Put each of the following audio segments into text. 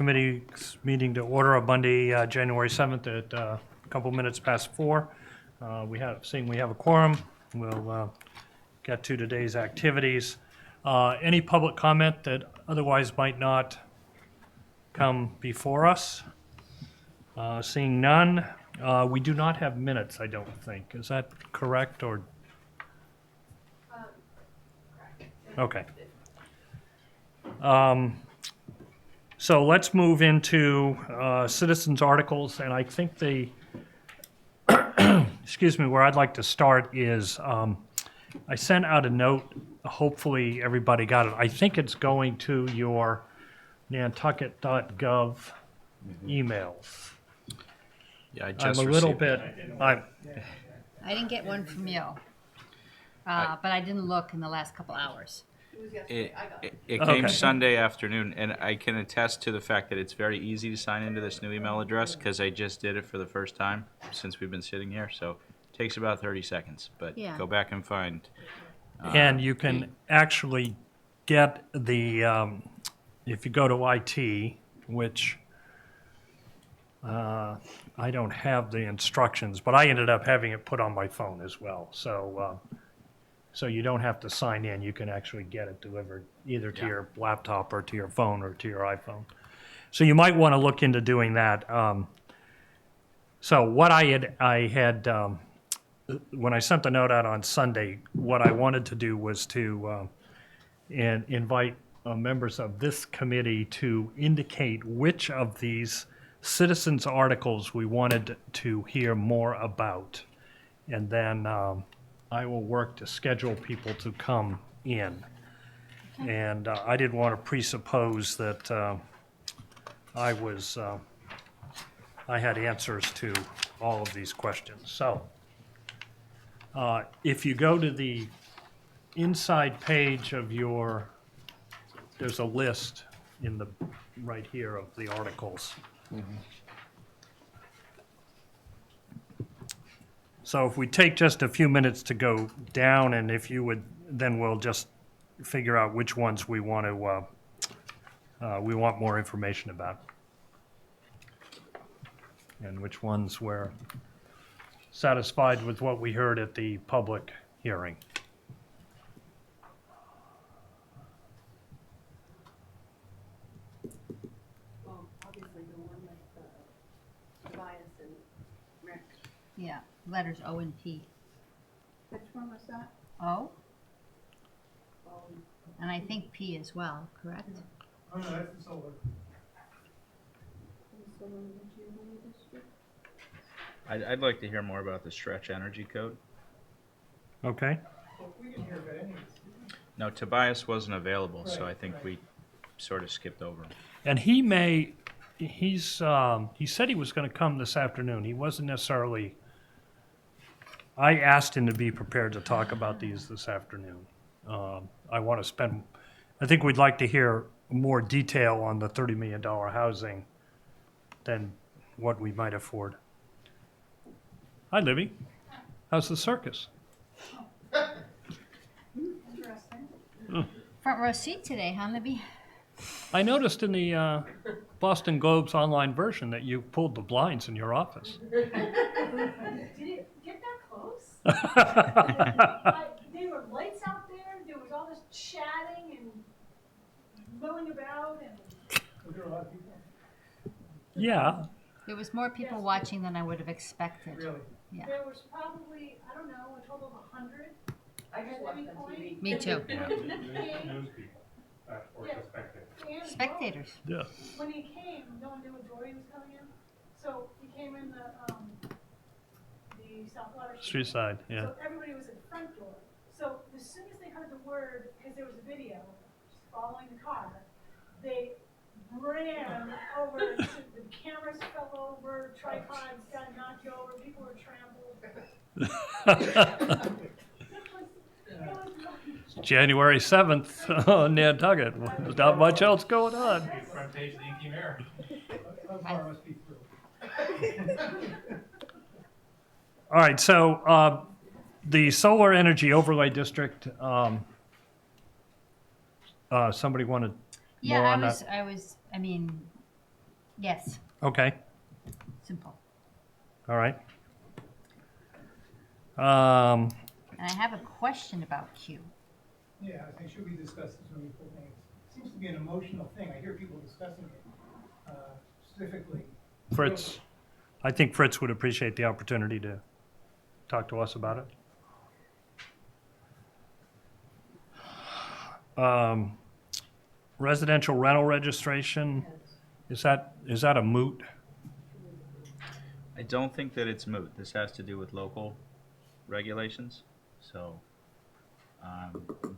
Committee's meeting to order on Monday, January 7th at a couple minutes past 4. Seeing we have a quorum, we'll get to today's activities. Any public comment that otherwise might not come before us? Seeing none, we do not have minutes, I don't think. Is that correct or? Okay. So let's move into citizens' articles, and I think excuse me, where I'd like to start is I sent out a note. Hopefully everybody got it. I think it's going to your nantucket.gov emails. Yeah, I just I'm a little received bit. I didn't get one from you, but I didn't look in the last couple hours. It came Okay. Sunday afternoon, and I can attest to the fact that it's very easy to sign into this new email address because I just did it for the first time since we've been sitting here. So it takes about 30 seconds, but Yeah. go back and find. And you can actually get the, if you go to IT, which I don't have the instructions, but I ended up having it put on my phone as well. So you don't have to sign in. You can actually get it delivered either to your laptop or to your phone or to your iPhone. So you might want to look into doing that. So what I had when I sent the note out on Sunday, what I wanted to do was to invite members of this committee to indicate which of these citizens' articles we wanted to hear more about. And then I will work to schedule people to come in. And I didn't want to presuppose that I had answers to all of these questions. So if you go to the inside page of there's a list right here of the articles. So if we take just a few minutes to go down, and if you would, then we'll just figure out which ones we want more information about. And which ones we're satisfied with what we heard at the public hearing. Well, obviously the one with Tobias and Rick. Yeah, letters O and P. Which one was that? O, and I think P as well, correct? Oh, no, that's the solar. The solar energy overlay district? I'd like to hear more about the stretch energy code. Okay? Well, we can hear about any of this. No, Tobias wasn't available, so I think we sort of skipped over him. And he said he was going to come this afternoon. He wasn't necessarily, I asked him to be prepared to talk about these this afternoon. I think we'd like to hear more detail on the $30 million housing than what we might afford. Hi, Libby. How's the circus? Interesting. Front row seat today, huh, Libby? I noticed in the Boston Globe's online version that you pulled the blinds in your office. Did it get that close? There were lights out there, there was all this chatting and milling about and. Was there a lot of people? Yeah. There was more people watching than I would have expected. Really? Yeah, There was probably, I don't know, a total of 100. I just watched on TV. me too. News people, or Yeah. spectators. And Spectators. Yeah. when he came, no one knew what door he was coming in. So he came in the South Water Street side, yeah. So everybody was at the front door. So as soon as they heard the word, because there was a video just following the car, they ran over. The cameras fell over, tripods got knocked over, people were trampled. It was January 7th on Nantucket. There's not much else going on. Front page of the Inky Mirror. How far must be through? All right, so the solar energy overlay district, somebody wanted more Yeah, on that? I mean, Yes, Okay, simple. all right. Um, And I have a question about Q. Yeah, I think should we discuss this when we put things? Seems to be an emotional thing. I hear people discussing it, specifically. Fritz, I think Fritz would appreciate the opportunity to talk to us about it. Residential rental registration, is that a moot? I don't think that it's moot. This has to do with local regulations, so.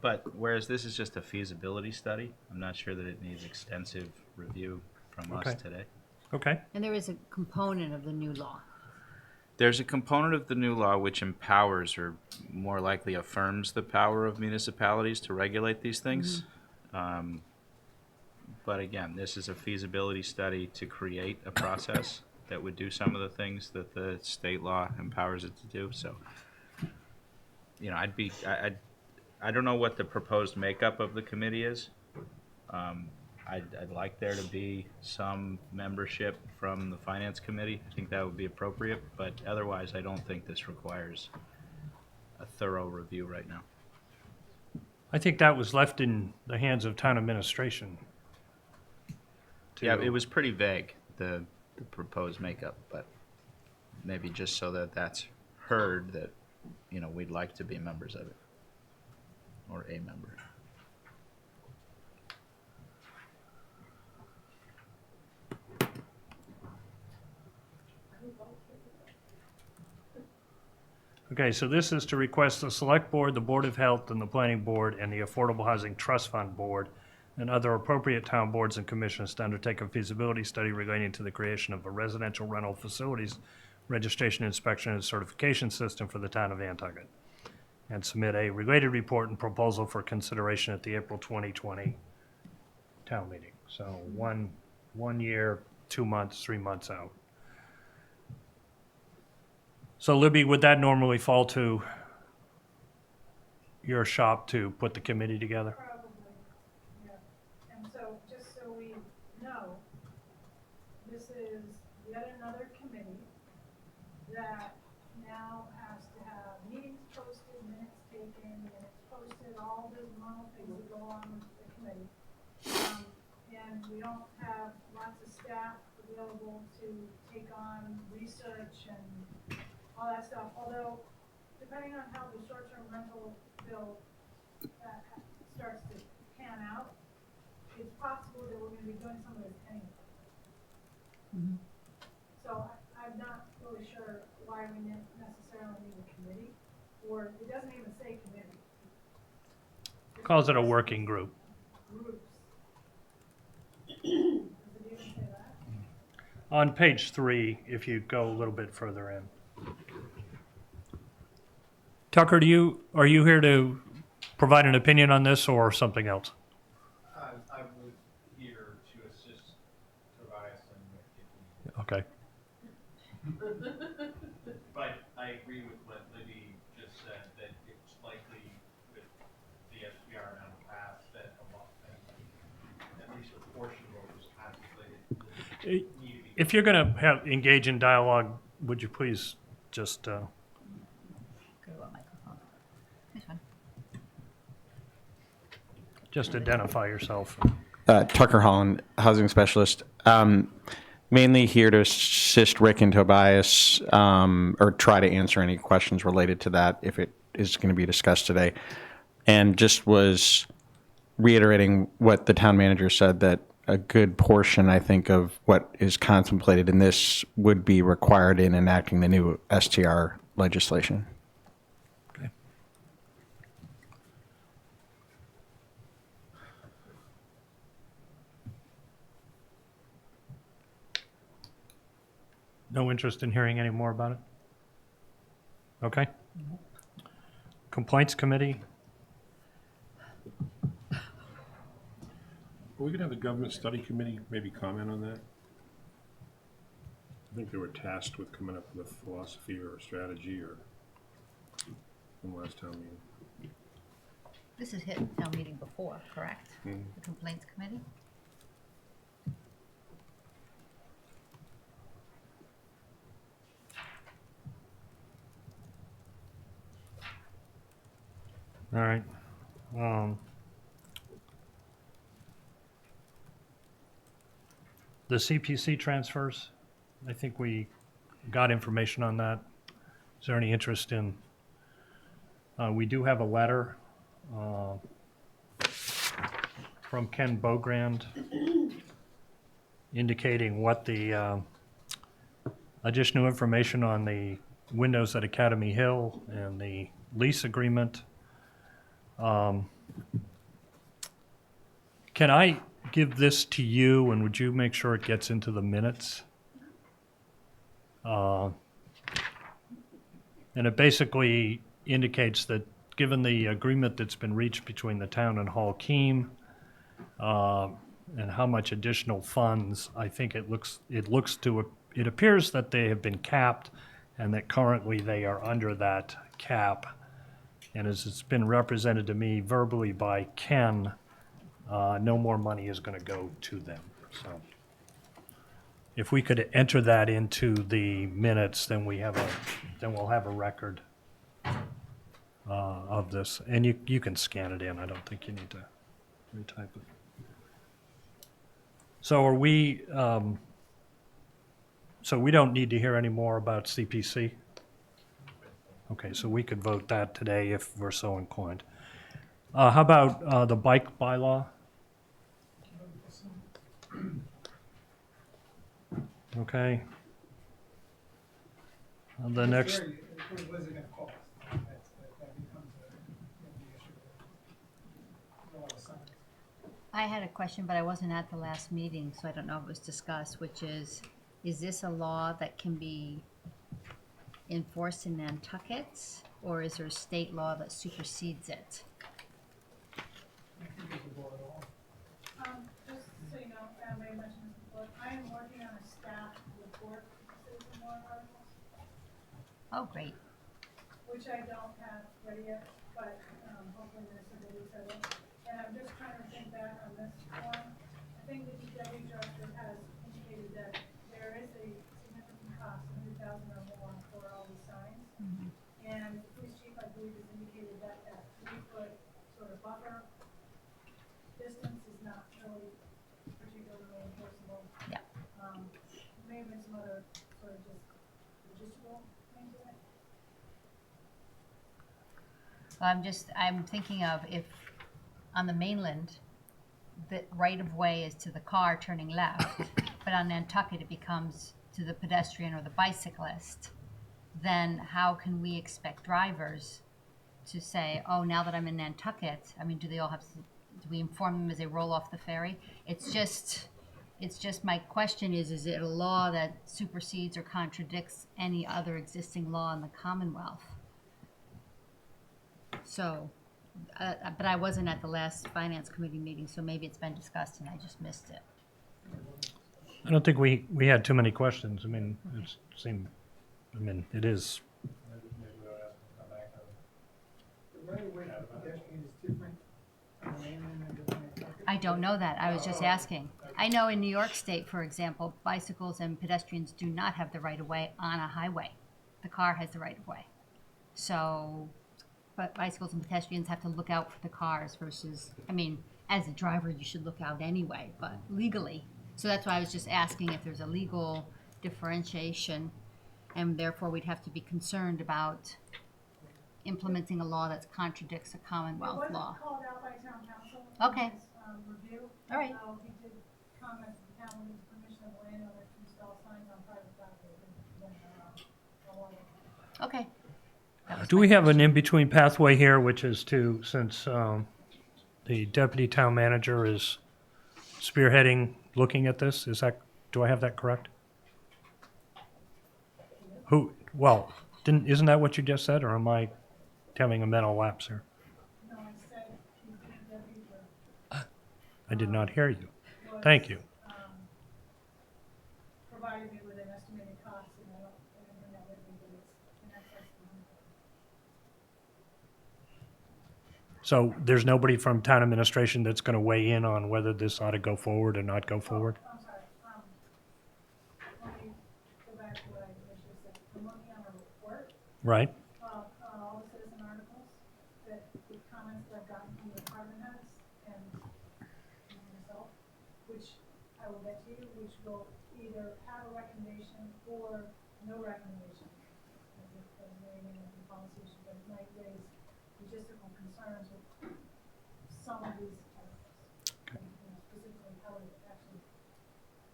But whereas this is just a feasibility study, I'm not sure that it needs extensive review from us Okay. today. Okay, And there is a component of the new law. There's a component of the new law which empowers or more likely affirms the power of municipalities to regulate these things. But again, this is a feasibility study to create a process that would do some of the things that the state law empowers it to do. So, I don't know what the proposed makeup of the committee is. I'd like there to be some membership from the finance committee. I think that would be appropriate, but otherwise, I don't think this requires a thorough review right now. I think that was left in the hands of town administration. Yeah, it was pretty vague, the proposed makeup, but maybe just so that that's heard that, we'd like to be members of it. Or a member. Okay, so this is to request the Select Board, the Board of Health, and the Planning Board, and the Affordable Housing Trust Fund Board, and other appropriate town boards and commissions to undertake a feasibility study relating to the creation of a residential rental facilities registration, inspection, and certification system for the town of Nantucket, and submit a related report and proposal for consideration at the April 2020 town meeting. So one year, 2 months, 3 months out. So Libby, would that normally fall to your shop to put the committee together? Probably, yeah. And so, just so we know, this is yet another committee that now has to have meetings posted, minutes taken, minutes posted, all the normal things that go on with the committee. And we don't have lots of staff available to take on research and all that stuff, although depending on how the short-term rental bill starts to pan out, it's possible that we're gonna be doing some of this anyway. So I'm not really sure why we necessarily need a committee, or it doesn't even say committee. Calls it a working group. Groups. Does it even say that? On page 3, if you go a little bit further in. Tucker, are you here to provide an opinion on this or something else? I was here to assist Tobias and Okay. but I agree with what Libby just said, that it's likely with the SPR now passed that at least a portion of what was contemplated need to be. If you're going to engage in dialogue, would you please just Go to a microphone. This one. just identify yourself? Tucker Holland, housing specialist. Mainly here to assist Rick and Tobias, or try to answer any questions related to that if it is going to be discussed today. And just was reiterating what the town manager said, that a good portion, I think, of what is contemplated in this would be required in enacting the new STR legislation. Okay. No interest in hearing any more about it? Okay. Complaints Committee? Are we going to have the government study committee maybe comment on that? I think they were tasked with coming up with a philosophy or a strategy or from last town meeting. This has hit town meeting before, correct? The complaints committee? All right. The CPC transfers, I think we got information on that. Is there any interest in, we do have a letter from Ken Bogrand indicating what the additional information on the windows at Academy Hill and the lease agreement. Can I give this to you, and would you make sure it gets into the minutes? And it basically indicates that, given the agreement that's been reached between the town and Hall Keem, and how much additional funds, I think it appears that they have been capped, and that currently they are under that cap. And as it's been represented to me verbally by Ken, no more money is going to go to them. So if we could enter that into the minutes, then we'll have a record of this. And you can scan it in. I don't think you need to retype it. So so we don't need to hear any more about CPC? Okay, so we could vote that today if we're so inclined. How about the bike bylaw? Okay. The next, What is it gonna cost? That becomes the issue. A lot of signs. I had a question, but I wasn't at the last meeting, so I don't know if it was discussed, which is this a law that can be enforced in Nantucket, or is there a state law that supersedes it? I think there's a law at all. Just so you know, I may have mentioned this before, I am working on a staff report for citizen warrant articles, Oh, great. which I don't have ready yet, but, hopefully Minister Biddy said it. And I'm just trying to think back on this one. I think the DPW director has indicated that there is a significant cost, $100,000 or more for all these signs. And the police chief, I believe, has indicated that 3-foot sort of buffer distance is not really particularly enforceable. Yeah. May have been some other sort of just logistical things in it. I'm thinking of if on the mainland, the right of way is to the car turning left, but on Nantucket it becomes to the pedestrian or the bicyclist, then how can we expect drivers to say, oh, now that I'm in Nantucket, I mean, do we inform them as they roll off the ferry? It's just my question is it a law that supersedes or contradicts any other existing law in the Commonwealth? So, but I wasn't at the last finance committee meeting, so maybe it's been discussed and I just missed it. I don't think we had too many questions. I mean, it is. The right of way for pedestrian is different on the mainland than the Nantucket. I don't know that. I was just asking. I know in New York State, for example, bicycles and pedestrians do not have the right of way on a highway. The car has the right of way. So, but bicycles and pedestrians have to look out for the cars versus, I mean, as a driver, you should look out anyway, but legally. So that's why I was just asking if there's a legal differentiation, and therefore we'd have to be concerned about implementing a law that contradicts a Commonwealth It law. wasn't called out by town council. Okay. In his, review. All right. He did comment that the town needs permission of the landowner to install signs on private property. Okay. That was Do my we have an question. in-between pathway here, which is since the deputy town manager is spearheading looking at this? Do I have that correct? Isn't that what you just said, or am I having a mental lapse here? No, I said he's the deputy I did not hear you. Thank you. provided me with an estimated cost, and I didn't bring that with me, but it's in excess of $100,000. So there's nobody from town administration that's going to weigh in on whether this ought to go forward or not go forward? I'm sorry, let me go back to what I initially said. I'm looking on a report Right? of all the citizen articles that would comment I will get to you, which will either have a recommendation or no recommendation. As may be a policy issue, but it might raise logistical concerns with some of these articles. And, specifically how it actually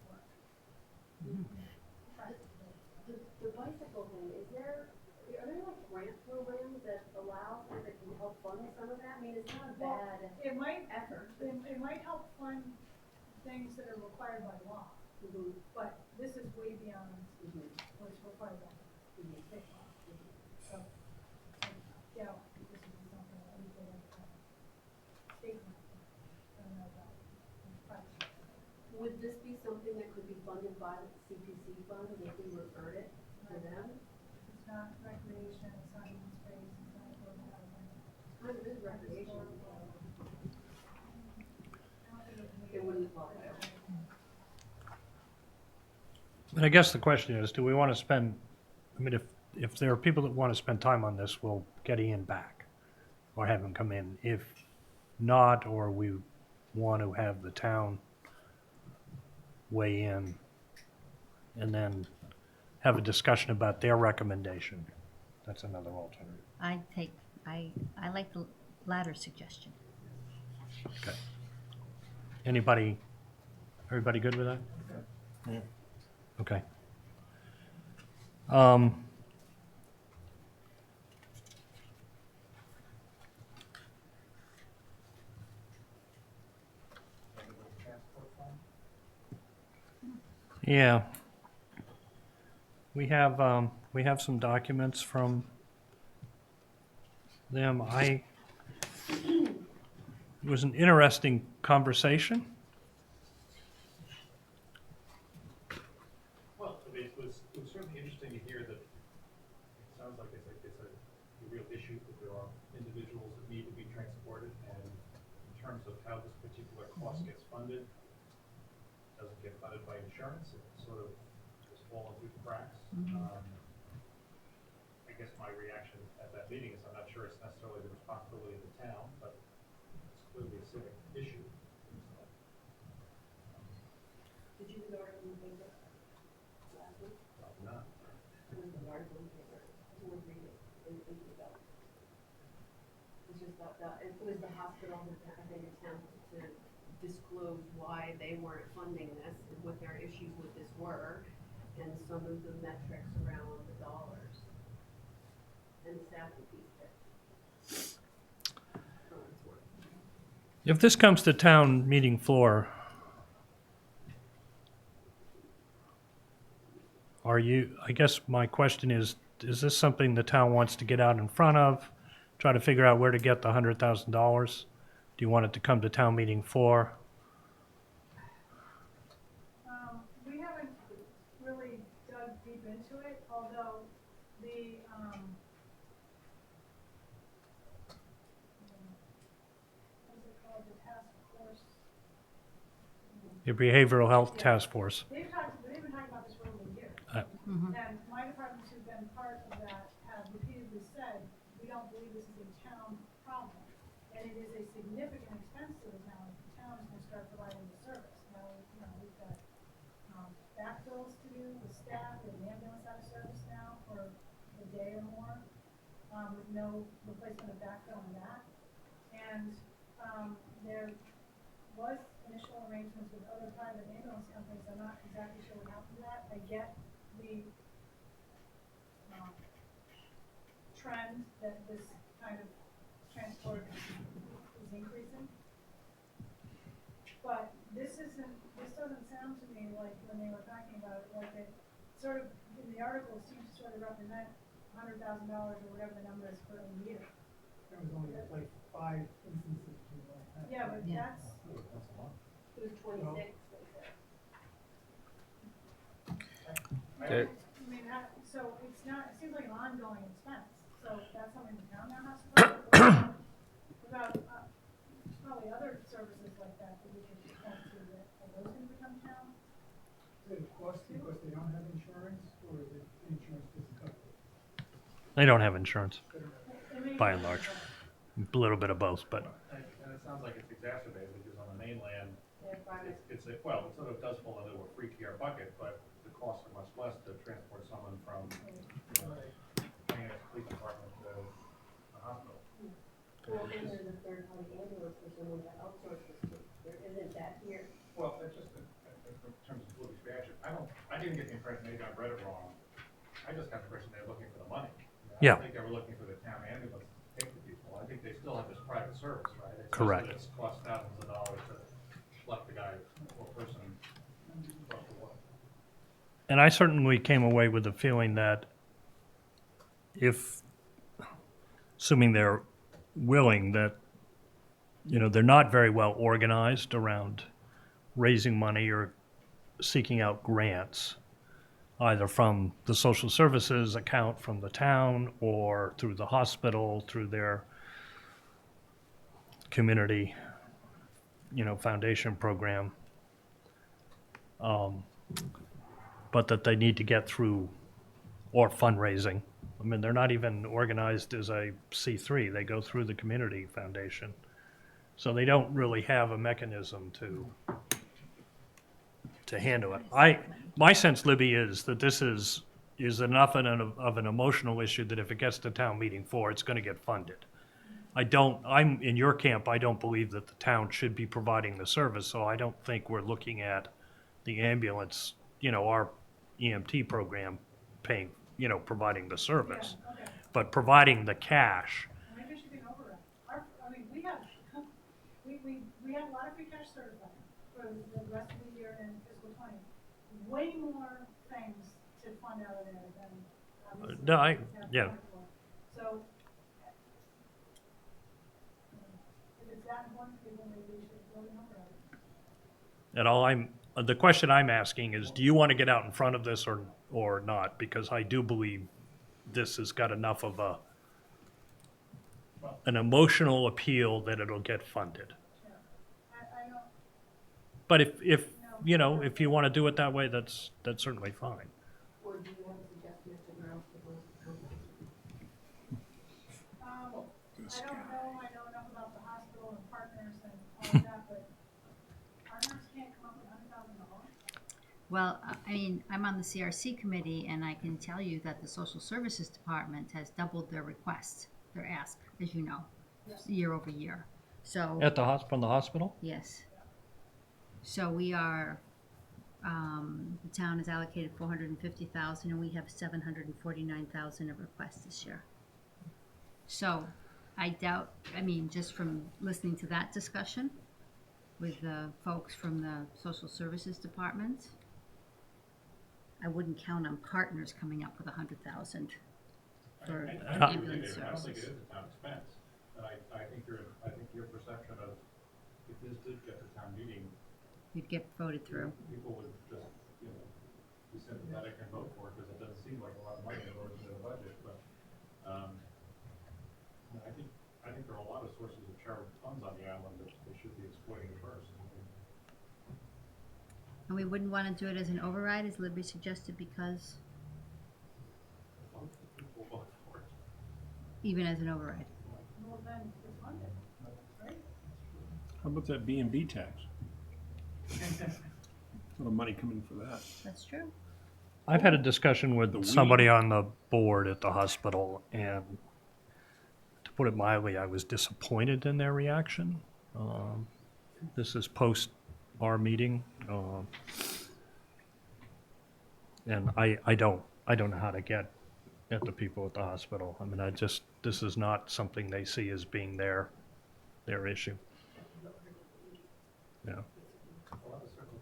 works. The bicycle thing, are there like grant programs that allow, that can help fund some of that? I mean, it's not a Well, bad it might, effort. it might help fund things that are required by law, Mm-hmm. but this is way beyond Mm-hmm. what's required by state law. So, yeah, this would be something that we could have state law. I don't know about private sector. Would this be something that could be funded by the CPC fund if we referred it to them? It's not recreation, it's not even space, it's not urban housing. Kind of is recreation. I don't think It wouldn't qualify. And I guess the question is, do we want to spend, I mean, if there are people that want to spend time on this, we'll get Ian back or have him come in. If not, or we want to have the town weigh in and then have a discussion about their recommendation. That's another alternative. I like the latter suggestion. Okay. Everybody good with that? Yeah. Okay. Yeah. We have some documents from them. It was an interesting conversation. Well, it was certainly interesting to hear that it sounds like it's a real issue, that there are individuals that need to be transported, and in terms of how this particular cost gets funded, doesn't get funded by insurance, it sort of has fallen through the cracks. I guess my reaction at that meeting is I'm not sure it's necessarily the responsibility of the town, but it's clearly a civic issue. Did you read the article in the paper last week? Probably not. There was an article in the paper. Someone read it and think about it. It's just that it was the hospital that I think attempted to disclose why they weren't funding this and what their issues with this were, and some of the metrics around the dollars and the staffing piece of it. For what it's worth. If this comes to town meeting floor, I guess my question is this something the town wants to get out in front of, try to figure out where to get the $100,000? Do you want it to come to town meeting floor? We haven't really dug deep into it, although the, what's it called, the task force? Your behavioral health task force. They've been talking about this for over a year. And my departments who've been part of that have repeatedly said, we don't believe this is a town problem. And it is a significant expense to the town if the town is gonna start providing the service. Now, we've got, backfills to do with staff, we have an ambulance out of service now for a day or more, with no replacement of backfill on that. And, there was initial arrangements with other private ambulance companies. I'm not exactly sure what happened to that. I get the trend that this kind of transport is increasing. But this doesn't sound to me like, when they were talking about it, like it sort of, in the article, it seems to sort of represent $100,000 or whatever the number is for a year. There was only like 5 instances like that. Yeah, but Yeah. that's, It was 26, they said. I mean, so it's not, it seems like an ongoing expense, so that's something the town now has to cover. About, probably other services like that that we could point to that, are those gonna become town? Is it cost because they don't have insurance, or is it insurance doesn't cover it? They don't have insurance, It may by be- and large. A little bit of both, but And it sounds like it's exacerbated because on the mainland, private. Well, it sort of does fall into a free care bucket, but the costs are much less to transport someone from, police department to the hospital. Well, and there's a third party ambulance for someone to outsource this to. There isn't that here. Well, that's just in terms of Libby's reaction. I didn't get the impression, maybe I read it wrong. I just got the impression they're looking for the money. I Yeah. don't think they were looking for the town ambulance to take the people. I think they still have this private service, right? It's just Correct. that it's cost thousands of dollars to let the guy or person across the water. And I certainly came away with the feeling that if, assuming they're willing, that, they're not very well organized around raising money or seeking out grants, either from the social services account from the town or through the hospital, through their community, foundation program. But that they need to get through, or fundraising. I mean, they're not even organized as a C3. They go through the community foundation. So they don't really have a mechanism to handle it. My sense, Libby, is that this is enough of an emotional issue that if it gets to town meeting floor, it's gonna get funded. I'm in your camp, I don't believe that the town should be providing the service, so I don't think we're looking at the ambulance, our EMT program paying, providing the service. Yeah, okay. But providing the cash, Maybe it should be an override. We have, we have a lot of free cash certified for the rest of the year and fiscal 20. Way more things to fund out of there than obviously. no, we have for. So, if it's that important to people, maybe we should build an override. and the question I'm asking is, do you want to get out in front of this or not? Because I do believe this has got enough of an emotional appeal that it'll get funded. Yeah. I don't, But if if you want to do it that way, that's certainly fine. Or do you have a suggestion as to where else to go? I don't know about the hospital and partners and all of that, but partners can't come up with $100,000. Well, I mean, I'm on the CRC committee, and I can tell you that the Social Services Department has doubled their request, their ask, as you know, year over year. So, From the hospital? yes. So we are, the town has allocated 450,000, and we have 749,000 of requests this year. So, I doubt, just from listening to that discussion with the folks from the Social Services Department, I wouldn't count on partners coming up with 100,000 for ambulance I don't think it services. is a town expense, and I think your perception of, if this did get to town meeting, You'd get voted through. people would just, be sympathetic and vote for it, because it doesn't seem like a lot of money in order to the budget, but, I think there are a lot of sources of charitable funds on the island that they should be exploiting first. And we wouldn't want to do it as an override, as Libby suggested, because People vote for it. even as an override. Well, then it's funded, right? How about that B&B tax? A lot of money coming for that. That's true. I've had a discussion The with weed. somebody on the board at the hospital, and to put it mildly, I was disappointed in their reaction. This is post our meeting, and I don't know how to get at the people at the hospital. I mean, this is not something they see as being their issue. Yeah. Well, that was certainly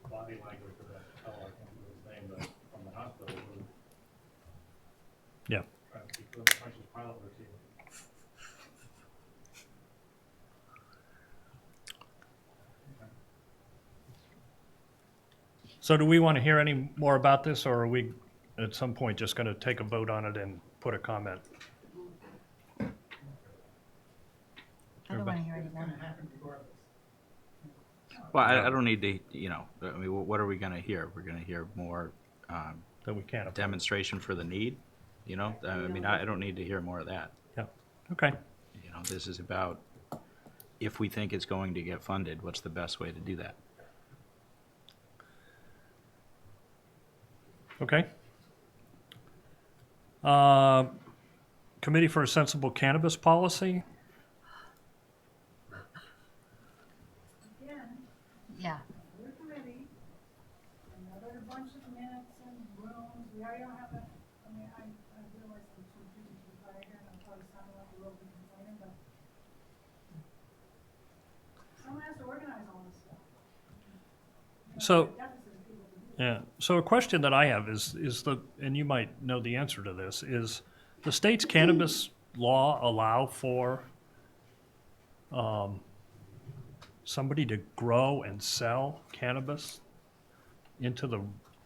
the body language of that fellow, I can't remember his name, but from the hospital, who Yeah. trying to keep doing the punches pilot routine. So do we want to hear any more about this, or are we at some point just going to take a vote on it and put a comment? I don't want to hear any It's more. gonna happen regardless. Well, I don't need to, what are we gonna hear? We're gonna hear more, That we can't approve? demonstration for the need, I don't need to hear more of that. Yeah, okay. This is about if we think it's going to get funded, what's the best way to do that? Okay. Committee for a Sensible Cannabis Policy. Again, Yeah, we're committee, another bunch of minutes and rooms, we already don't have that, I mean, I realize I'm too busy to be quiet here, and I'm probably sounding like a little bit complaining, but someone has to organize all this stuff. You know, So- the deficit of people to do that. Yeah, so a question that I have is and you might know the answer to this, is the state's cannabis law allow for somebody to grow and sell cannabis into the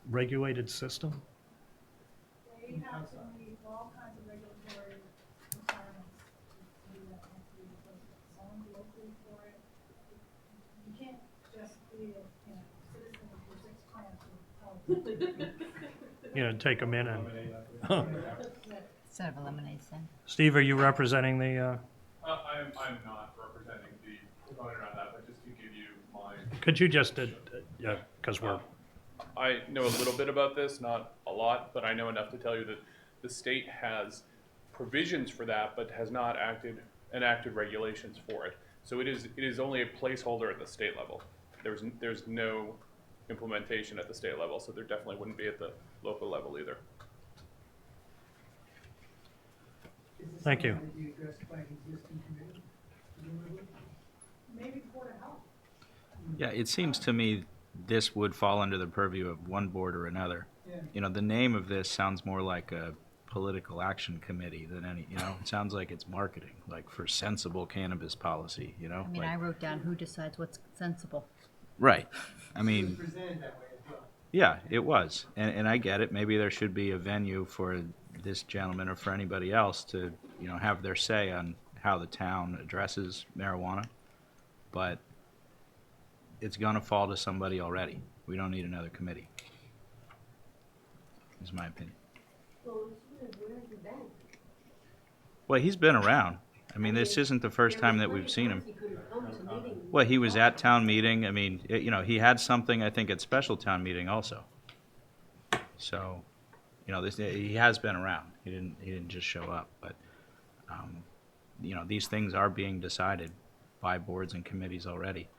regulated system? They have to meet all kinds of regulatory requirements to do that, have to be someone locally for it. You can't just be a, citizen of your six plants or. You know, take them in and, instead of elimination. Steve, are you representing the, I'm not representing the component around that, but just to give you my, could you just, yeah, because we're, I know a little bit about this, not a lot, but I know enough to tell you that the state has provisions for that, but has not enacted regulations for it. So it is only a placeholder at the state level. There's no implementation at the state level, so there definitely wouldn't be at the local level either. Is this Thank you. something that be addressed by an existing committee, presumably? Maybe Board of Health. Yeah, it seems to me this would fall under the purview of one board or another. Yeah. You know, the name of this sounds more like a political action committee than any, you know, it sounds like it's marketing, like for sensible cannabis policy, you know? I mean, like- I wrote down who decides what's sensible. Right. I It was mean, presented that way as well. yeah, it was. And I get it. Maybe there should be a venue for this gentleman or for anybody else to, you know, have their say on how the town addresses marijuana. But it's gonna fall to somebody already. We don't need another committee. Is my opinion. Well, where's the bank? Well, he's been around. I mean, this isn't the first time that we've seen him. Well, he was at town meeting. I mean, you know, he had something, I think, at special town meeting also. So, you know, he has been around. He didn't just show up. But, you know, these things are being decided by boards and committees already.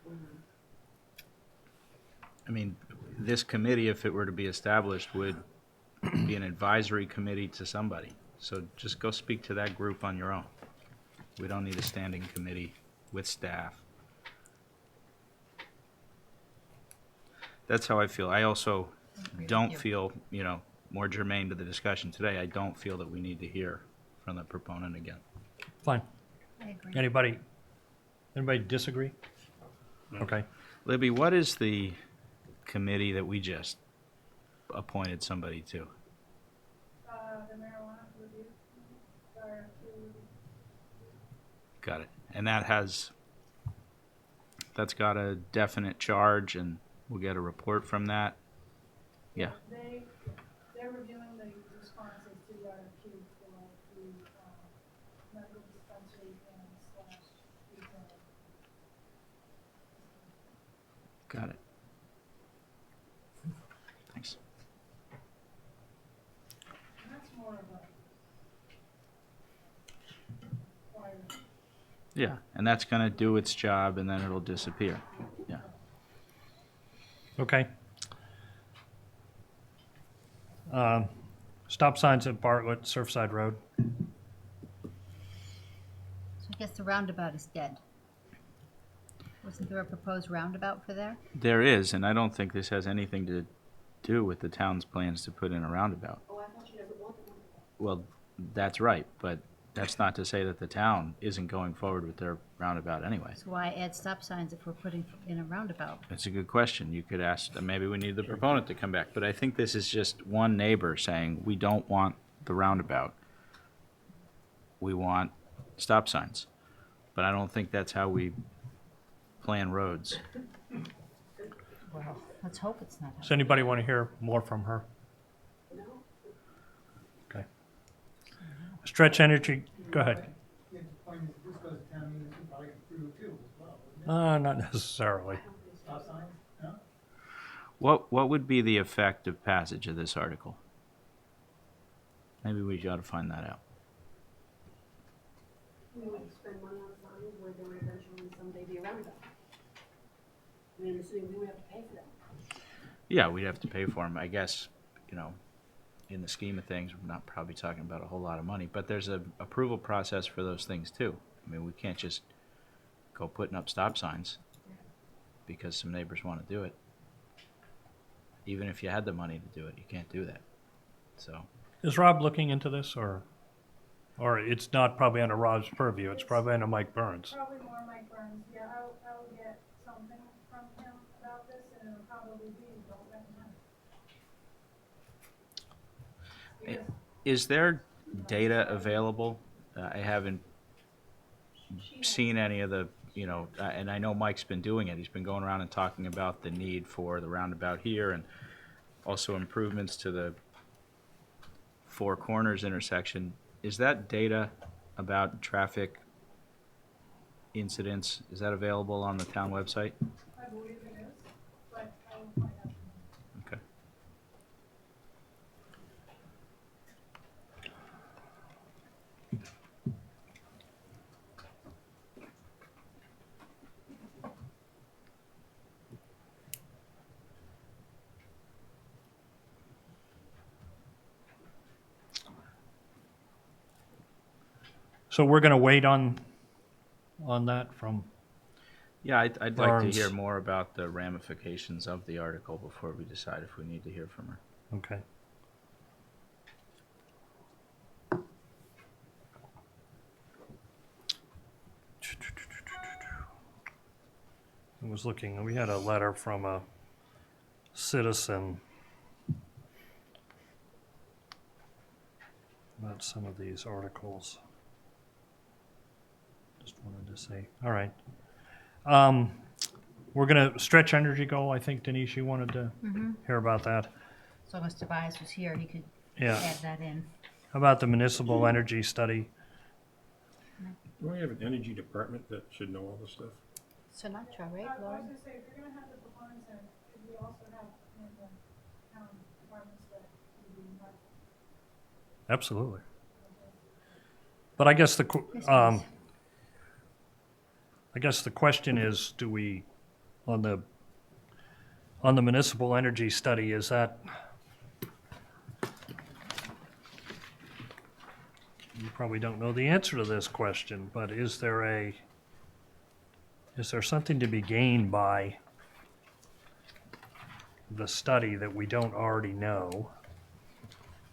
I mean, this committee, if it were to be established, would be an advisory committee to somebody. So just go speak to that group on your own. We don't need a standing committee with staff. That's how I feel. I also don't feel, you know, more germane to the discussion today, I don't feel that we need to hear from the proponent again. fine. I agree. Anybody disagree? Okay. Libby, what is the committee that we just appointed somebody to? The marijuana review, Got it. And that's got a definite charge, and we'll get a report from that. Yeah. they're reviewing the responses to the RFQ for the, medical dispensary and slash retail. Got it. Thanks. And that's more of a requirement. Yeah, and that's gonna do its job, and then it'll disappear. Yeah. Okay. Stop signs at Bartlett, Surfside Road. So I guess the roundabout is dead. Wasn't there a proposed roundabout for there? There is, and I don't think this has anything to do with the town's plans to put in a roundabout. Oh, I thought you never wanted one. Well, that's right, but that's not to say that the town isn't going forward with their roundabout anyway. So why add stop signs if we're putting in a roundabout? That's a good question. You could ask, maybe we need the proponent to come back, but I think this is just one neighbor saying, we don't want the roundabout. We want stop signs. But I don't think that's how we plan roads. Well, let's hope it's not. Does anybody want to hear more from her? No? Okay. Stretch Energy, go ahead. Yeah, the point is, if this goes to town meeting, we probably approve too as well. Not necessarily. Stop signs? No? What would be the effect of passage of this article? Maybe we ought to find that out. We would spend money on signs where there would eventually someday be a roundabout. I mean, I'm assuming we would have to pay for that. Yeah, we'd have to pay for them. I guess, you know, in the scheme of things, we're not probably talking about a whole lot of money, but there's a approval process for those things too. I mean, we can't just go putting up stop signs because some neighbors want to do it. Even if you had the money to do it, you can't do that. So, Is Rob looking into this, or it's not probably under Rob's purview, it's probably under Mike Burns? Probably more Mike Burns, yeah, I'll get something from him about this, and it'll probably be, don't recommend. is there data available? I haven't seen any of the, you know, and I know Mike's been doing it. He's been going around and talking about the need for the roundabout here and also improvements to the Four Corners intersection. Is that data about traffic incidents, is that available on the town website? I believe it is, but I will find out. Okay. So we're gonna wait on that from, Yeah, I'd like to Burns. hear more about the ramifications of the article before we decide if we need to hear from her. okay. I was looking, we had a letter from a citizen about some of these articles. Just wanted to say, all right. We're gonna stretch energy goal, I think Denise, you wanted to hear about that. So if Mr. Bias was here, he could Yeah. add that in. How about the municipal energy study? Don't we have an energy department that should know all this stuff? Sinatra, right, I was Lauren? gonna say, if you're gonna have the proponents in, could we also have in the town departments that would be involved? Absolutely. But I guess the, Yes, please. I guess the question is, do we, on the municipal energy study, is that, you probably don't know the answer to this question, but is there something to be gained by the study that we don't already know?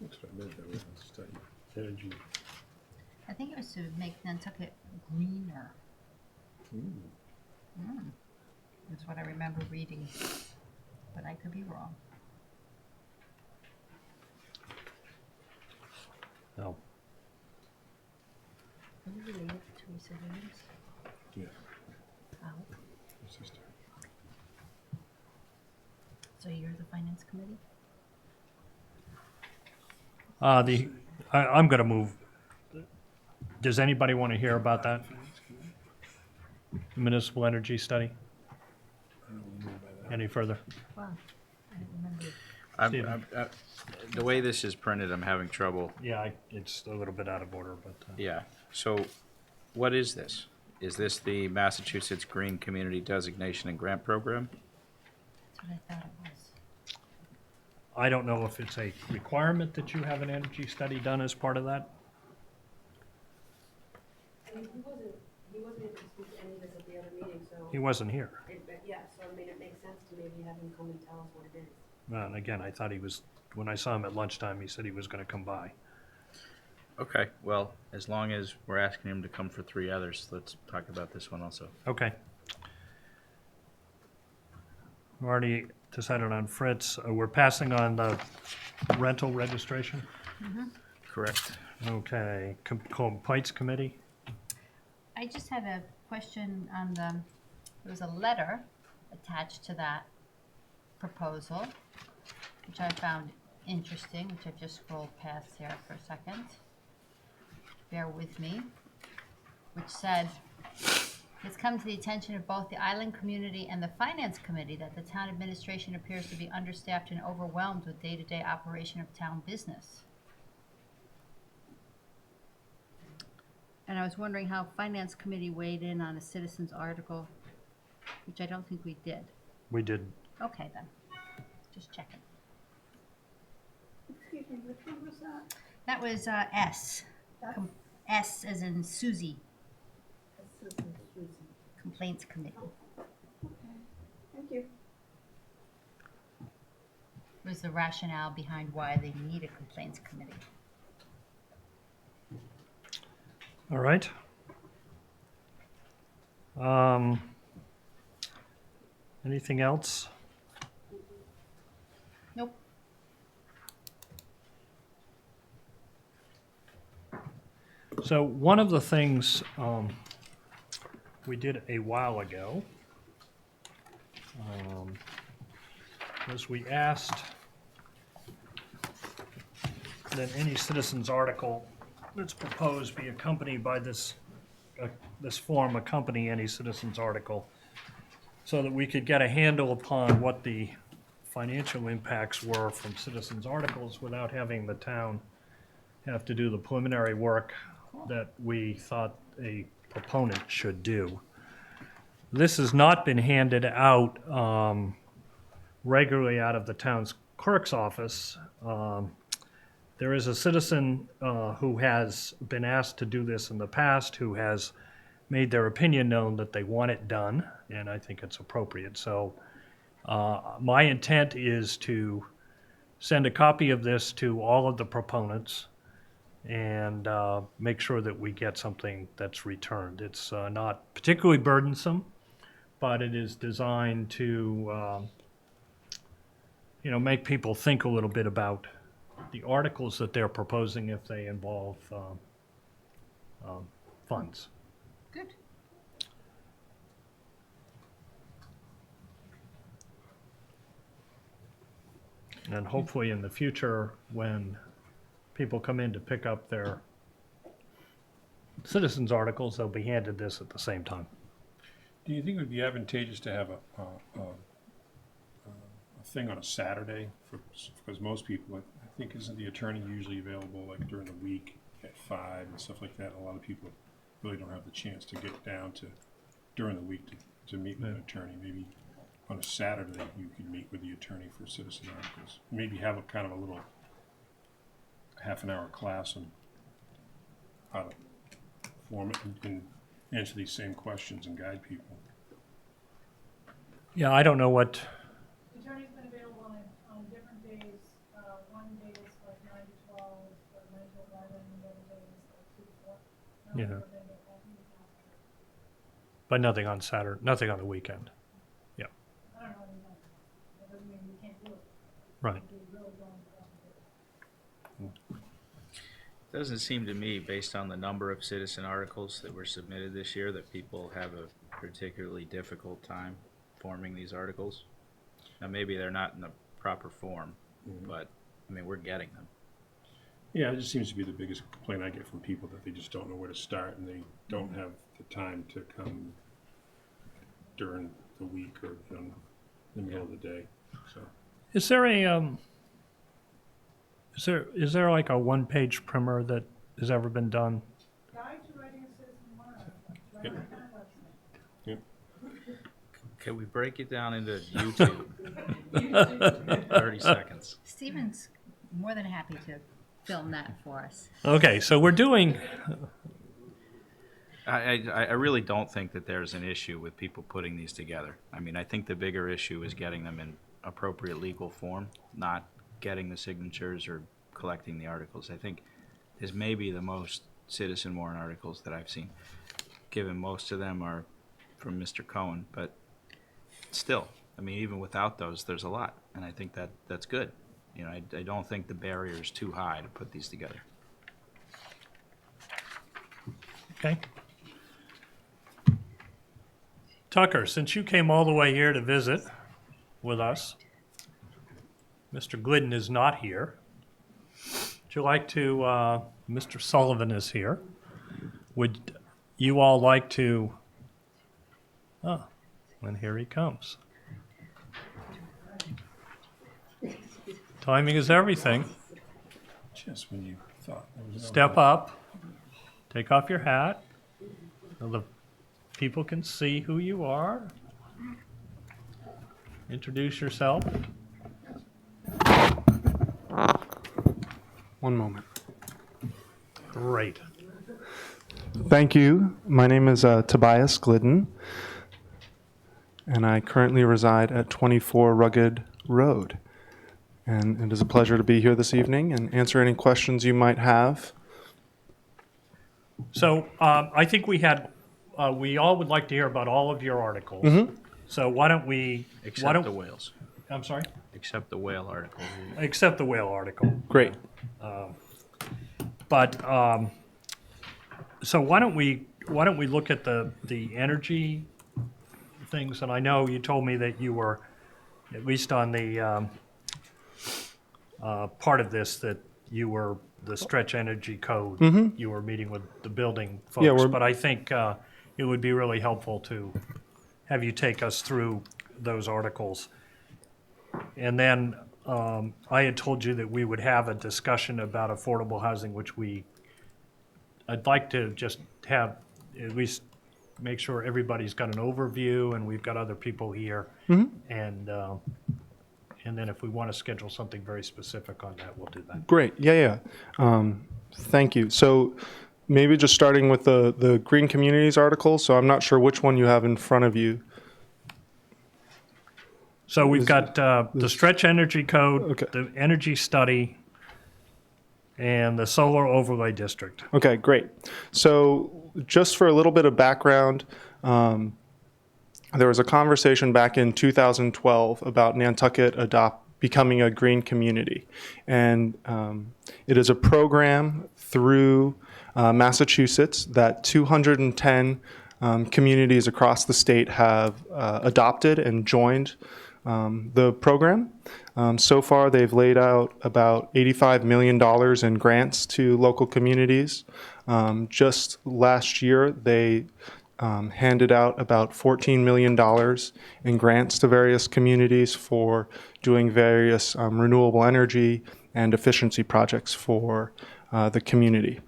That's what I meant, that was a study. Energy. I think it was to make Nantucket greener. That's what I remember reading, but I could be wrong. No. Are you related to Teresa Williams? Yeah, How? my sister. So you're the finance committee? I'm gonna move. Does anybody want to hear about that? Municipal energy study? I don't know what you mean by that. Any further? Wow, I don't remember. Steven. The way this is printed, I'm having trouble. Yeah, it's a little bit out of order, but. Yeah, so what is this? Is this the Massachusetts Green Community Designation and Grant Program? That's what I thought it was. I don't know if it's a requirement that you have an energy study done as part of that. I mean, he wasn't able to speak to any of this at the other meeting, so, He wasn't here. yeah, so I mean, it makes sense to maybe have him come and tell us what it is. And again, I thought he was, when I saw him at lunchtime, he said he was gonna come by. Okay, well, as long as we're asking him to come for 3 others, let's talk about this one also. Okay. We already decided on Fritz. We're passing on the rental registration. Correct. Okay, Complaints Committee. I just had a question on there was a letter attached to that proposal, which I found interesting, which I've just scrolled past here for a second. Bear with me, which said, It's come to the attention of both the island community and the finance committee that the town administration appears to be understaffed and overwhelmed with day-to-day operation of town business. And I was wondering how finance committee weighed in on a citizen's article, which I don't think we did. We did, Okay, then. Just checking. Excuse me, which one was that? That was S. That's S as in Susie, Susan. Complaints Committee. Okay, thank you. Was the rationale behind why they need a complaints committee. all right. Anything else? Nope. So one of the things we did a while ago was we asked that any citizen's article that's proposed be accompanied by this form accompany any citizen's article, so that we could get a handle upon what the financial impacts were from citizens' articles without having the town have to do the preliminary work that we thought a proponent should do. This has not been handed out regularly out of the town's clerk's office. There is a citizen who has been asked to do this in the past, who has made their opinion known that they want it done, and I think it's appropriate. So my intent is to send a copy of this to all of the proponents and make sure that we get something that's returned. It's not particularly burdensome, but it is designed to make people think a little bit about the articles that they're proposing if they involve funds. Good. And hopefully in the future, when people come in to pick up their citizens' articles, they'll be handed this at the same time. Do you think it would be advantageous to have a thing on a Saturday? Because most people, I think, isn't the attorney usually available like during the week at 5 and stuff like that? A lot of people really don't have the chance to get down to during the week to meet with an attorney. Maybe on a Saturday you could meet with the attorney for citizen articles. Maybe have a kind of a little half-an-hour class on how to form it and answer these same questions and guide people. Yeah, I don't know what, The attorney's been available on different days. One day is like 9 to 12, or 9 to 11, and the other day is like 2 to 4. Yeah. Not every day, but I think it's after. but nothing on Saturday, nothing on the weekend. Yeah, I don't know any better. That doesn't mean we can't do it. right. We really don't have to do it. Doesn't seem to me, based on the number of citizen articles that were submitted this year, that people have a particularly difficult time forming these articles. Now, maybe they're not in the proper form, but, I mean, we're getting them. Yeah, it just seems to be the biggest complaint I get from people, that they just don't know where to start and they don't have the time to come during the week or in the middle of the day. So Is there a, is there like a one-page primer that has ever been done? Guide to writing a citizen warrant article. Right on the website. Can we break it down into YouTube? 30 seconds. Stephen's more than happy to film that for us. Okay, so we're doing, I really don't think that there's an issue with people putting these together. I mean, I think the bigger issue is getting them in appropriate legal form, not getting the signatures or collecting the articles. I think this may be the most citizen warrant articles that I've seen, given most of them are from Mr. Cohen, but still, I mean, even without those, there's a lot, and I think that's good. You know, I don't think the barrier is too high to put these together. okay. Tucker, since you came all the way here to visit with us, Mr. Glidden is not here. Would you like to, Mr. Sullivan is here. Would you all like to Oh, and here he comes. Timing is everything. Just when you thought there was no Step up, take off your hat, so the people can see who you are. Introduce yourself. One moment. Great. Thank you. My name is Tobias Glidden, and I currently reside at 24 Rugged Road. And it is a pleasure to be here this evening and answer any questions you might have. So I think we all would like to hear about all of your articles. So why don't we? Except the whales. I'm sorry? Except the whale article. Except the whale article. Great. But so why don't we look at the energy things? And I know you told me that you were at least on the part of this that you were the stretch energy code. You were meeting with the building folks. Yeah, but I think it would be really helpful to have you take us through those articles. And then I had told you that we would have a discussion about affordable housing, which I'd like to just have at least make sure everybody's got an overview and we've got other people here. And then if we want to schedule something very specific on that, we'll do that. Great. Yeah. Thank you. So maybe just starting with the Green Communities article. So I'm not sure which one you have in front of you. So we've got the stretch energy code, Okay. the energy study, and the solar overlay district. Okay, great. So just for a little bit of background, there was a conversation back in 2012 about Nantucket becoming a green community. And it is a program through Massachusetts that 210 communities across the state have adopted and joined the program. So far, they've laid out about $85 million in grants to local communities. Just last year, they handed out about $14 million in grants to various communities for doing various renewable energy and efficiency projects for the community,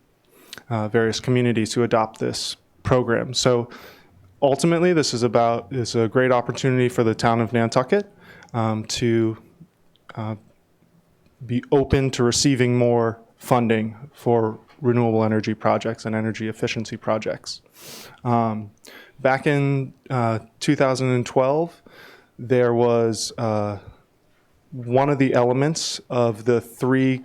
various communities who adopt this program. So ultimately, this is a great opportunity for the town of Nantucket to be open to receiving more funding for renewable energy projects and energy efficiency projects. Back in 2012, there was one of the elements of the three.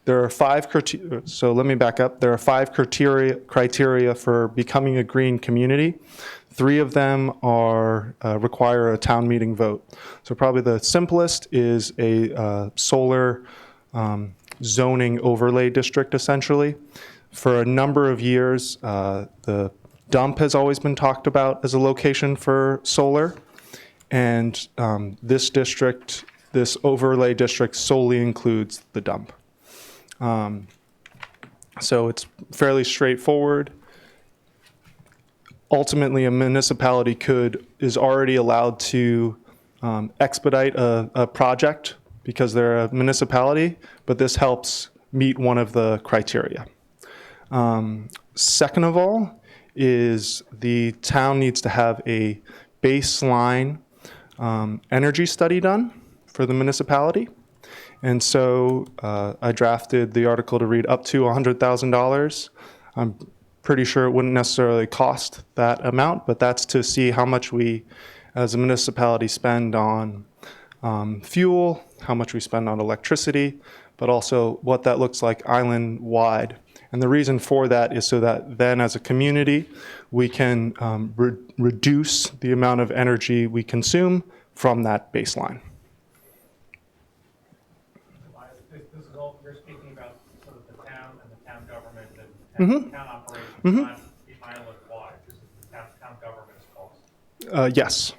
There are five criteria. So let me back up. There are five criteria for becoming a green community. Three of them require a town meeting vote. So probably the simplest is a solar zoning overlay district, essentially. For a number of years, the dump has always been talked about as a location for solar. And this overlay district solely includes the dump. So it's fairly straightforward. Ultimately, a municipality is already allowed to expedite a project because they're a municipality, but this helps meet one of the criteria. Second of all is the town needs to have a baseline energy study done for the municipality. And so I drafted the article to read up to $100,000. I'm pretty sure it wouldn't necessarily cost that amount, but that's to see how much we as a municipality spend on fuel, how much we spend on electricity, but also what that looks like island-wide. And the reason for that is so that then as a community, we can reduce the amount of energy we consume from that baseline. This is all, you're speaking about sort of the town and the town government and town operations, not the island-wide. This is the town government's cost. Yes.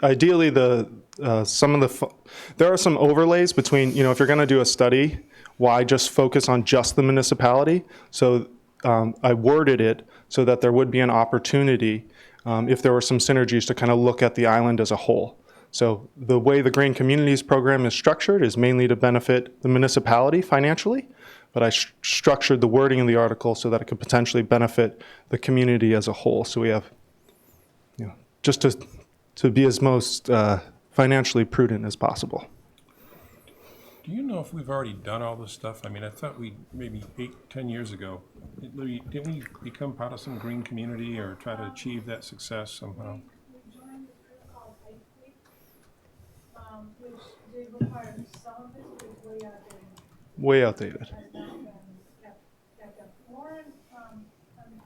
Ideally, there are some overlays between, if you're going to do a study, why just focus on just the municipality? So I worded it so that there would be an opportunity if there were some synergies to kind of look at the island as a whole. So the way the Green Communities program is structured is mainly to benefit the municipality financially, but I structured the wording in the article so that it could potentially benefit the community as a whole. So we have, just to be as most financially prudent as possible. Do you know if we've already done all this stuff? I mean, I thought we, maybe 8, 10 years ago, didn't we become part of some green community or try to achieve that success somehow? We joined this group called Ice Week, which did require some of this, but it's way outdated. Way outdated. Has not been kept up. Lauren, I'm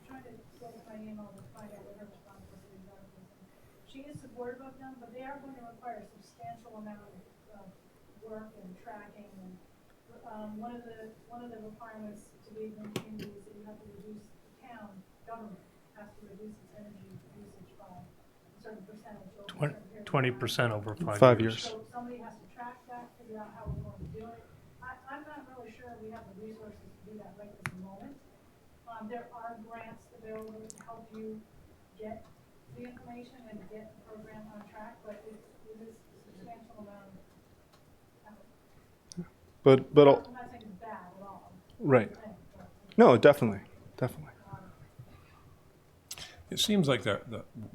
trying to get my email to find out what her response was to these articles. She is supportive of them, but they are going to require a substantial amount of work and tracking. And one of the requirements to be in community is that you have to reduce the town government has to reduce its energy usage by a certain percentage over a certain period of time. 20% over 5 5 years. years. So somebody has to track that, figure out how we're going to do it. I'm not really sure we have the resources to do that right this moment. There are grants available to help you get the information and get the program on track, but it is a substantial amount of effort. But I'm not saying it's bad at all. right. No, definitely. It seems like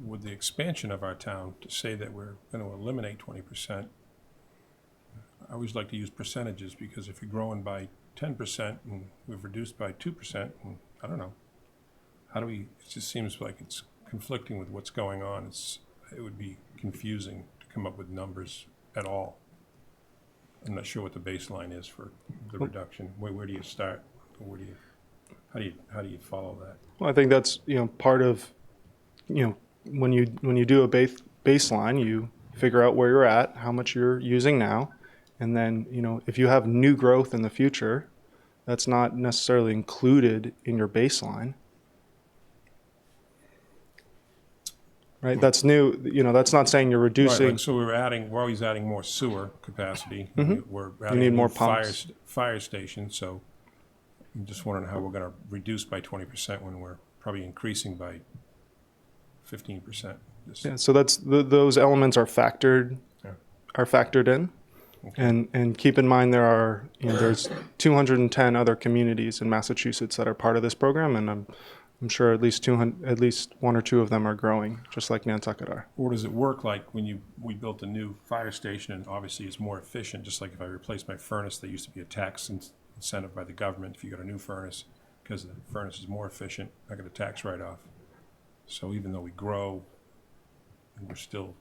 with the expansion of our town, to say that we're going to eliminate 20%, I always like to use percentages, because if you're growing by 10% and we've reduced by 2%, and I don't know, it just seems like it's conflicting with what's going on. It would be confusing to come up with numbers at all. I'm not sure what the baseline is for the reduction. Where do you start? How do you follow that? Well, I think that's part of when you do a baseline, you figure out where you're at, how much you're using now, and then if you have new growth in the future, that's not necessarily included in your baseline. Right, that's new. That's not saying you're reducing. Right, like, so we're always adding more sewer capacity. Mm-hmm. We're You adding need a new more pumps. fire station. So I'm just wondering how we're going to reduce by 20% when we're probably increasing by 15%. Yeah, so that's those elements are factored in, Okay. and keep in mind there's 210 other communities in Massachusetts that are part of this program, and I'm sure at least 1 or 2 of them are growing, just like Nantucket are. Or does it work like when we built a new fire station, and obviously it's more efficient, just like if I replace my furnace, there used to be a tax incentive by the government if you got a new furnace, because the furnace is more efficient, I got a tax write-off. So even though we grow, we're still,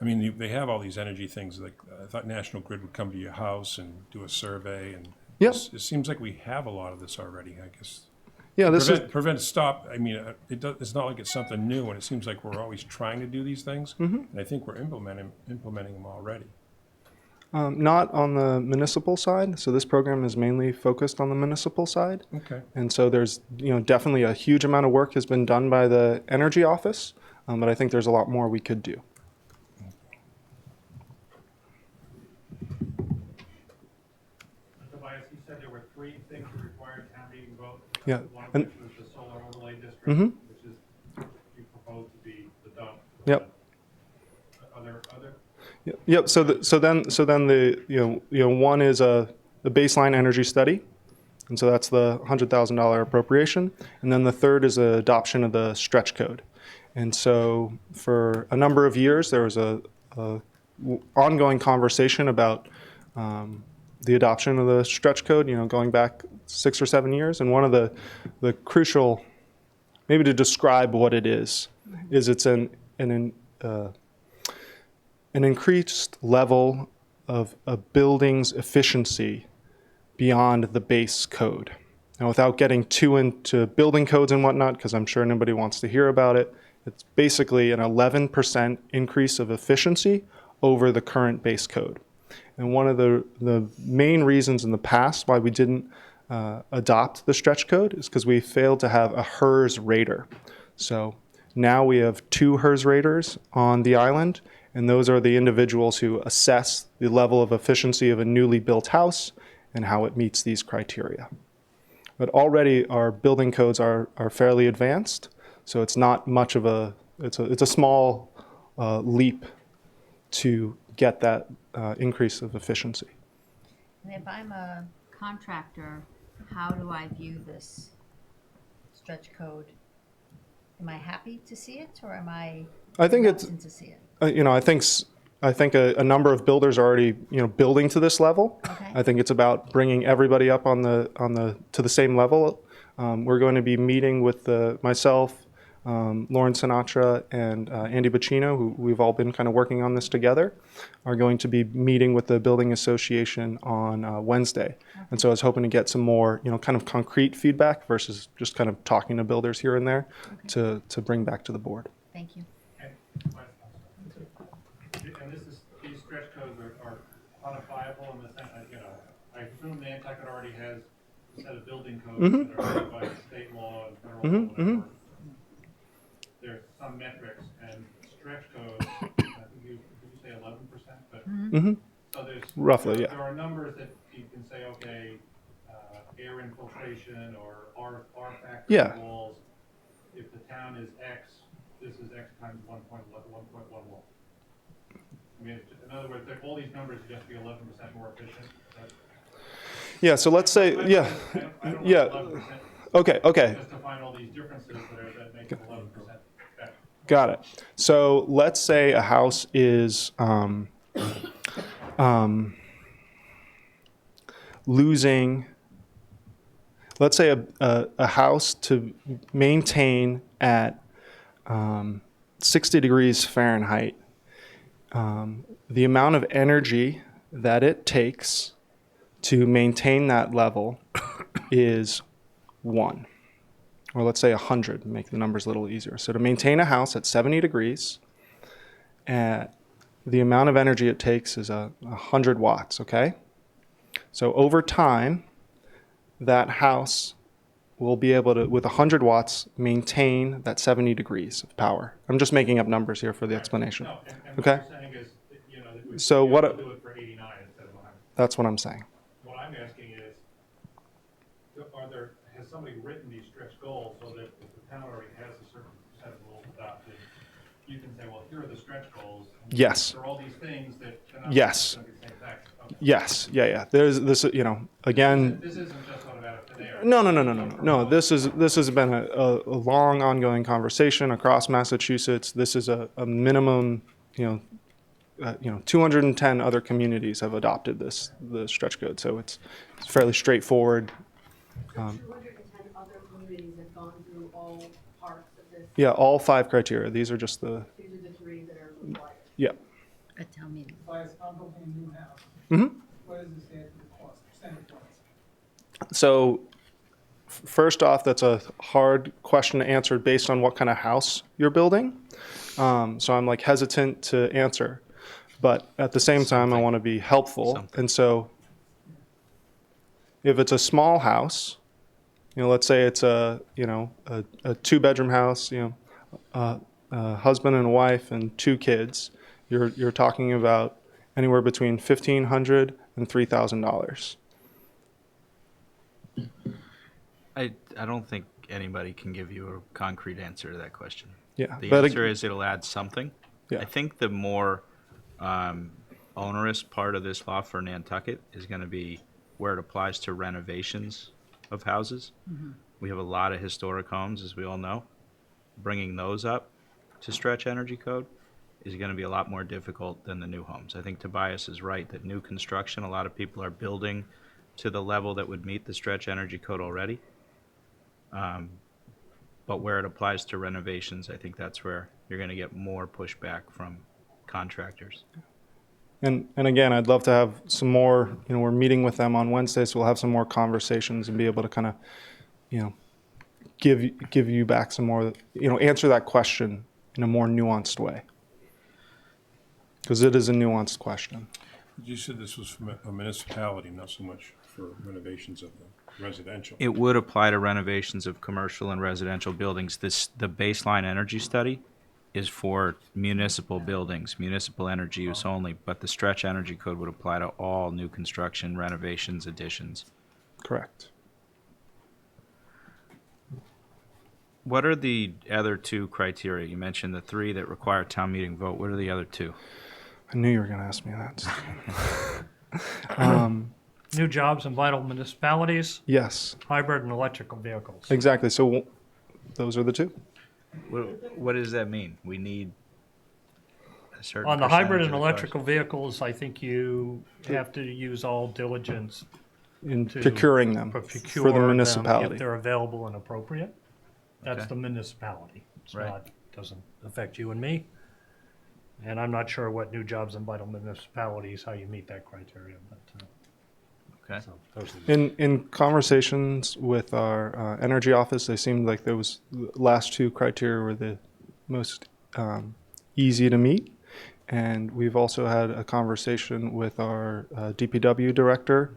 I mean, they have all these energy things. Like I thought National Grid would come to your house and do a survey, and Yep. it seems like we have a lot of this already, I guess. Yeah, this is Prevent, stop. I mean, it's not like it's something new, and it seems like we're always trying to do these things. And I think we're implementing them already. not on the municipal side. So this program is mainly focused on the municipal side. Okay. And so there's definitely a huge amount of work has been done by the Energy Office, but I think there's a lot more we could do. Tobias, you said there were 3 things that required town meeting vote. Yeah, One of and- which was the solar overlay district, Mhm. which is, you proposed to be the dump. Yep. Other, Yep. So then the one is the baseline energy study, and so that's the $100,000 appropriation, and then the third is the adoption of the stretch code. And so for a number of years there was a ongoing conversation about the adoption of the stretch code. Going back 6 or 7 years, and one of the crucial, maybe to describe what it is it's an increased level of a building's efficiency beyond the base code. Now, without getting too into building codes and whatnot, because I'm sure nobody wants to hear about it, it's basically an 11% increase of efficiency over the current base code. And one of the main reasons in the past why we didn't adopt the stretch code is because we failed to have a HERS rater. So now we have 2 HERS raters on the island, and those are the individuals who assess the level of efficiency of a newly built house and how it meets these criteria. But already our building codes are fairly advanced, So it's not much of it's a small leap to get that increase of efficiency. And if I'm a contractor, how do I view this stretch code? Am I happy to see it, or am I I think it's, reluctant to see it? I think a number of builders are already, building to this level. Okay. I think it's about bringing everybody up to the same level. We're going to be meeting with myself, Lauren Sinatra, and Andy Bacino, who we've all been kind of working on this together, are going to be meeting with the Building Association on Wednesday. And so I was hoping to get some more, kind of concrete feedback versus just kind of talking to builders here and there to bring back to the board. Thank you. And these stretch codes are quantifiable in the sense, I assume Nantucket already has a set of building codes that are made by state law and federal law, whatever. There's some metrics and stretch codes, I think did you say 11%? But so there's Roughly, yeah. There are numbers that you can say, okay, air infiltration or R factor Yeah. walls. If the town is X, this is X times 1.11. I mean, in other words, all these numbers would just be 11% more efficient. Yeah, so let's say, yeah, I don't yeah. want 11%. Okay. Just to find all these differences that make it 11% better. Got it. So let's say a house is losing, let's say a house to maintain at 60 degrees Fahrenheit, the amount of energy that it takes to maintain that level is 1. Or let's say 100, make the numbers a little easier. So to maintain a house at 70 degrees, the amount of energy it takes is 100 watts, okay? So over time, that house will be able to, with 100 watts, maintain that 70 degrees of power. I'm just making up numbers here for the explanation. No, and Okay? what you're saying is, that we So should be what able to do it for 89 instead of 100. That's what I'm saying. What I'm asking is, has somebody written these stretch goals so that if the town already has a certain set of rules adopted, you can say, well, here are the stretch goals. And Yes. there are all these things that cannot Yes. be the same tax. Okay. Yes, yeah. There's this, again. This isn't just sort of out of thin air. No. This has been a long, ongoing conversation across Massachusetts. This is a minimum, 210 other communities have adopted the stretch code, so it's fairly straightforward. 210 other communities have gone through all parts of this. Yeah, all 5 criteria. These are just These are the 3 that are required. yeah. At town meeting. If I'm building a new house, what does this add to the cost, percentage-wise? So first off, that's a hard question to answer based on what kind of house you're building. So I'm hesitant to answer, but at the same time, I want to be helpful. And so if it's a small house, let's say it's a 2-bedroom house, a husband and a wife and 2 kids, you're talking about anywhere between $1,500 and $3,000. I don't think anybody can give you a concrete answer to that question. Yeah, The but answer is it'll add something. Yeah. I think the more onerous part of this law for Nantucket is going to be where it applies to renovations of houses. We have a lot of historic homes, as we all know. Bringing those up to stretch energy code is going to be a lot more difficult than the new homes. I think Tobias is right that new construction, a lot of people are building to the level that would meet the stretch energy code already. But where it applies to renovations, I think that's where you're going to get more pushback from contractors. And again, I'd love to have some more, we're meeting with them on Wednesday, so we'll have some more conversations and be able to kind of, give you back some more, answer that question in a more nuanced way. Because it is a nuanced question. You said this was from a municipality, not so much for renovations of the residential. It would apply to renovations of commercial and residential buildings. The baseline energy study is for municipal buildings, municipal energy use only, but the stretch energy code would apply to all new construction, renovations, additions. Correct. What are the other two criteria? You mentioned the three that require town meeting vote. What are the other two? I knew you were going to ask me that. New jobs in vital municipalities, Yes, hybrid and electrical vehicles. exactly. So those are the two. What does that mean? We need a certain On the hybrid percentage and of the cars? electrical vehicles, I think you have to use all diligence In to procuring them procure for the them municipality. if they're available and appropriate. That's Okay. the municipality. It's Right. not, doesn't affect you and me. And I'm not sure what new jobs in vital municipalities, how you meet that criteria, but, Okay. so those are the In conversations with our energy office, they seemed like those last two criteria were the most easy to meet. And we've also had a conversation with our DPW director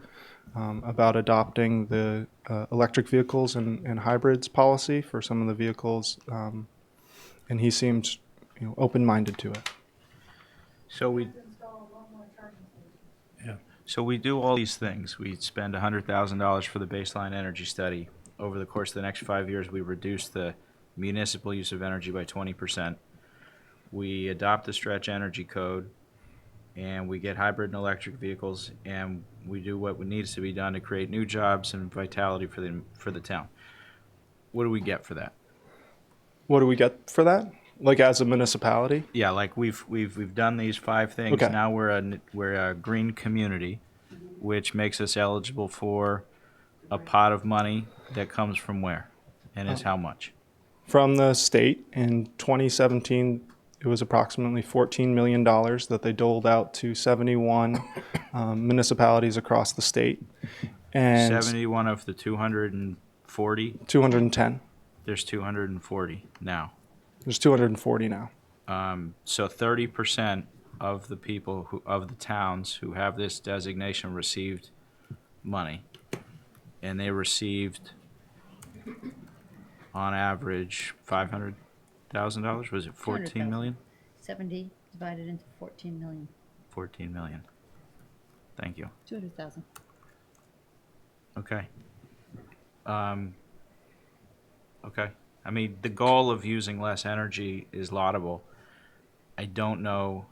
about adopting the electric vehicles and hybrids policy for some of the vehicles. And he seemed, open-minded to it. So we Install a lot more charging stations. yeah. So we do all these things. We spend $100,000 for the baseline energy study. Over the course of the next 5 years, we reduce the municipal use of energy by 20%. We adopt the stretch energy code, and we get hybrid and electric vehicles, and we do what needs to be done to create new jobs and vitality for the town. What do we get for that? What do we get for that? Like as a municipality? Yeah, like we've done these 5 things. Okay. Now we're a green community, which makes us eligible for a pot of money that comes from where, and is how much? From the state in 2017, it was approximately $14 million that they doled out to 71 municipalities across the state. And 71 of the 240. 210. There's 240 now. There's 240 now. So 30% of the people of the towns who have this designation received money, and they received on average $500,000. Was it 14 million? 70 divided into 14 million, 14 million. Thank you. 200,000. Okay. Okay. I mean, the goal of using less energy is laudable. I don't know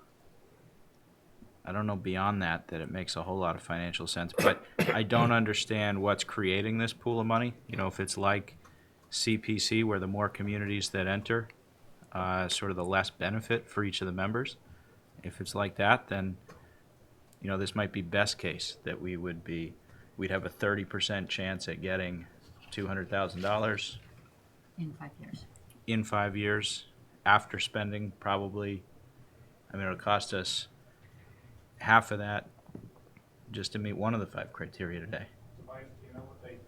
beyond that it makes a whole lot of financial sense, but I don't understand what's creating this pool of money. If it's like CPC, where the more communities that enter, sort of the less benefit for each of the members. If it's like that, then, this might be best case, that we'd have a 30% chance at getting $200,000 In 5 years. in 5 years, after spending probably, it'll cost us half of that just to meet one of the 5 criteria today. Tobias, do you know what people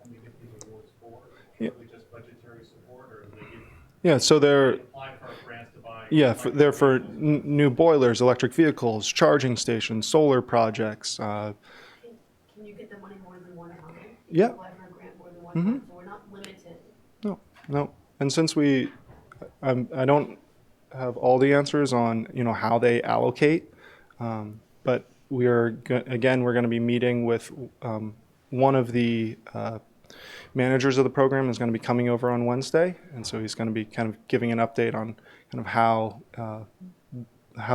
tend to get these awards for? Yeah. Is it just budgetary support, or do they get Yeah, so they're applied for grants to buy? they're for new boilers, electric vehicles, charging stations, solar projects. Can you get the money more than one time? You Yeah. can apply for a grant more than one time, so we're not limited. No, and since I don't have all the answers on how they allocate, but we're going to be meeting with one of the managers of the program is going to be coming over on Wednesday, and so he's going to be kind of giving an update on kind of how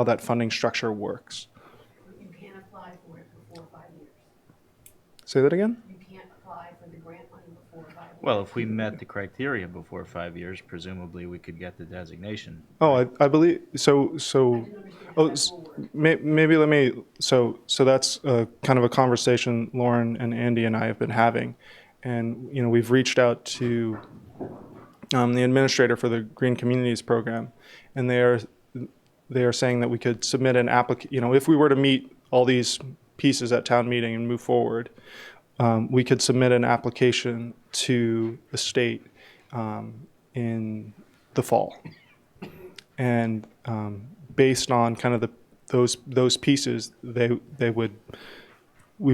that funding structure works. You can't apply for it before 5 years. Say that again? You can't apply for the grant money before 5 years. Well, if we met the criteria before 5 years, presumably we could get the designation. Oh, I believe so. I didn't understand how Oh, that will work. maybe let me. So that's kind of a conversation Lauren and Andy and I have been having, and we've reached out to the administrator for the Green Communities program, and they are saying that we could submit an application. If we were to meet all these pieces at town meeting and move forward, we could submit an application to the state in the fall, and based on kind of those pieces, we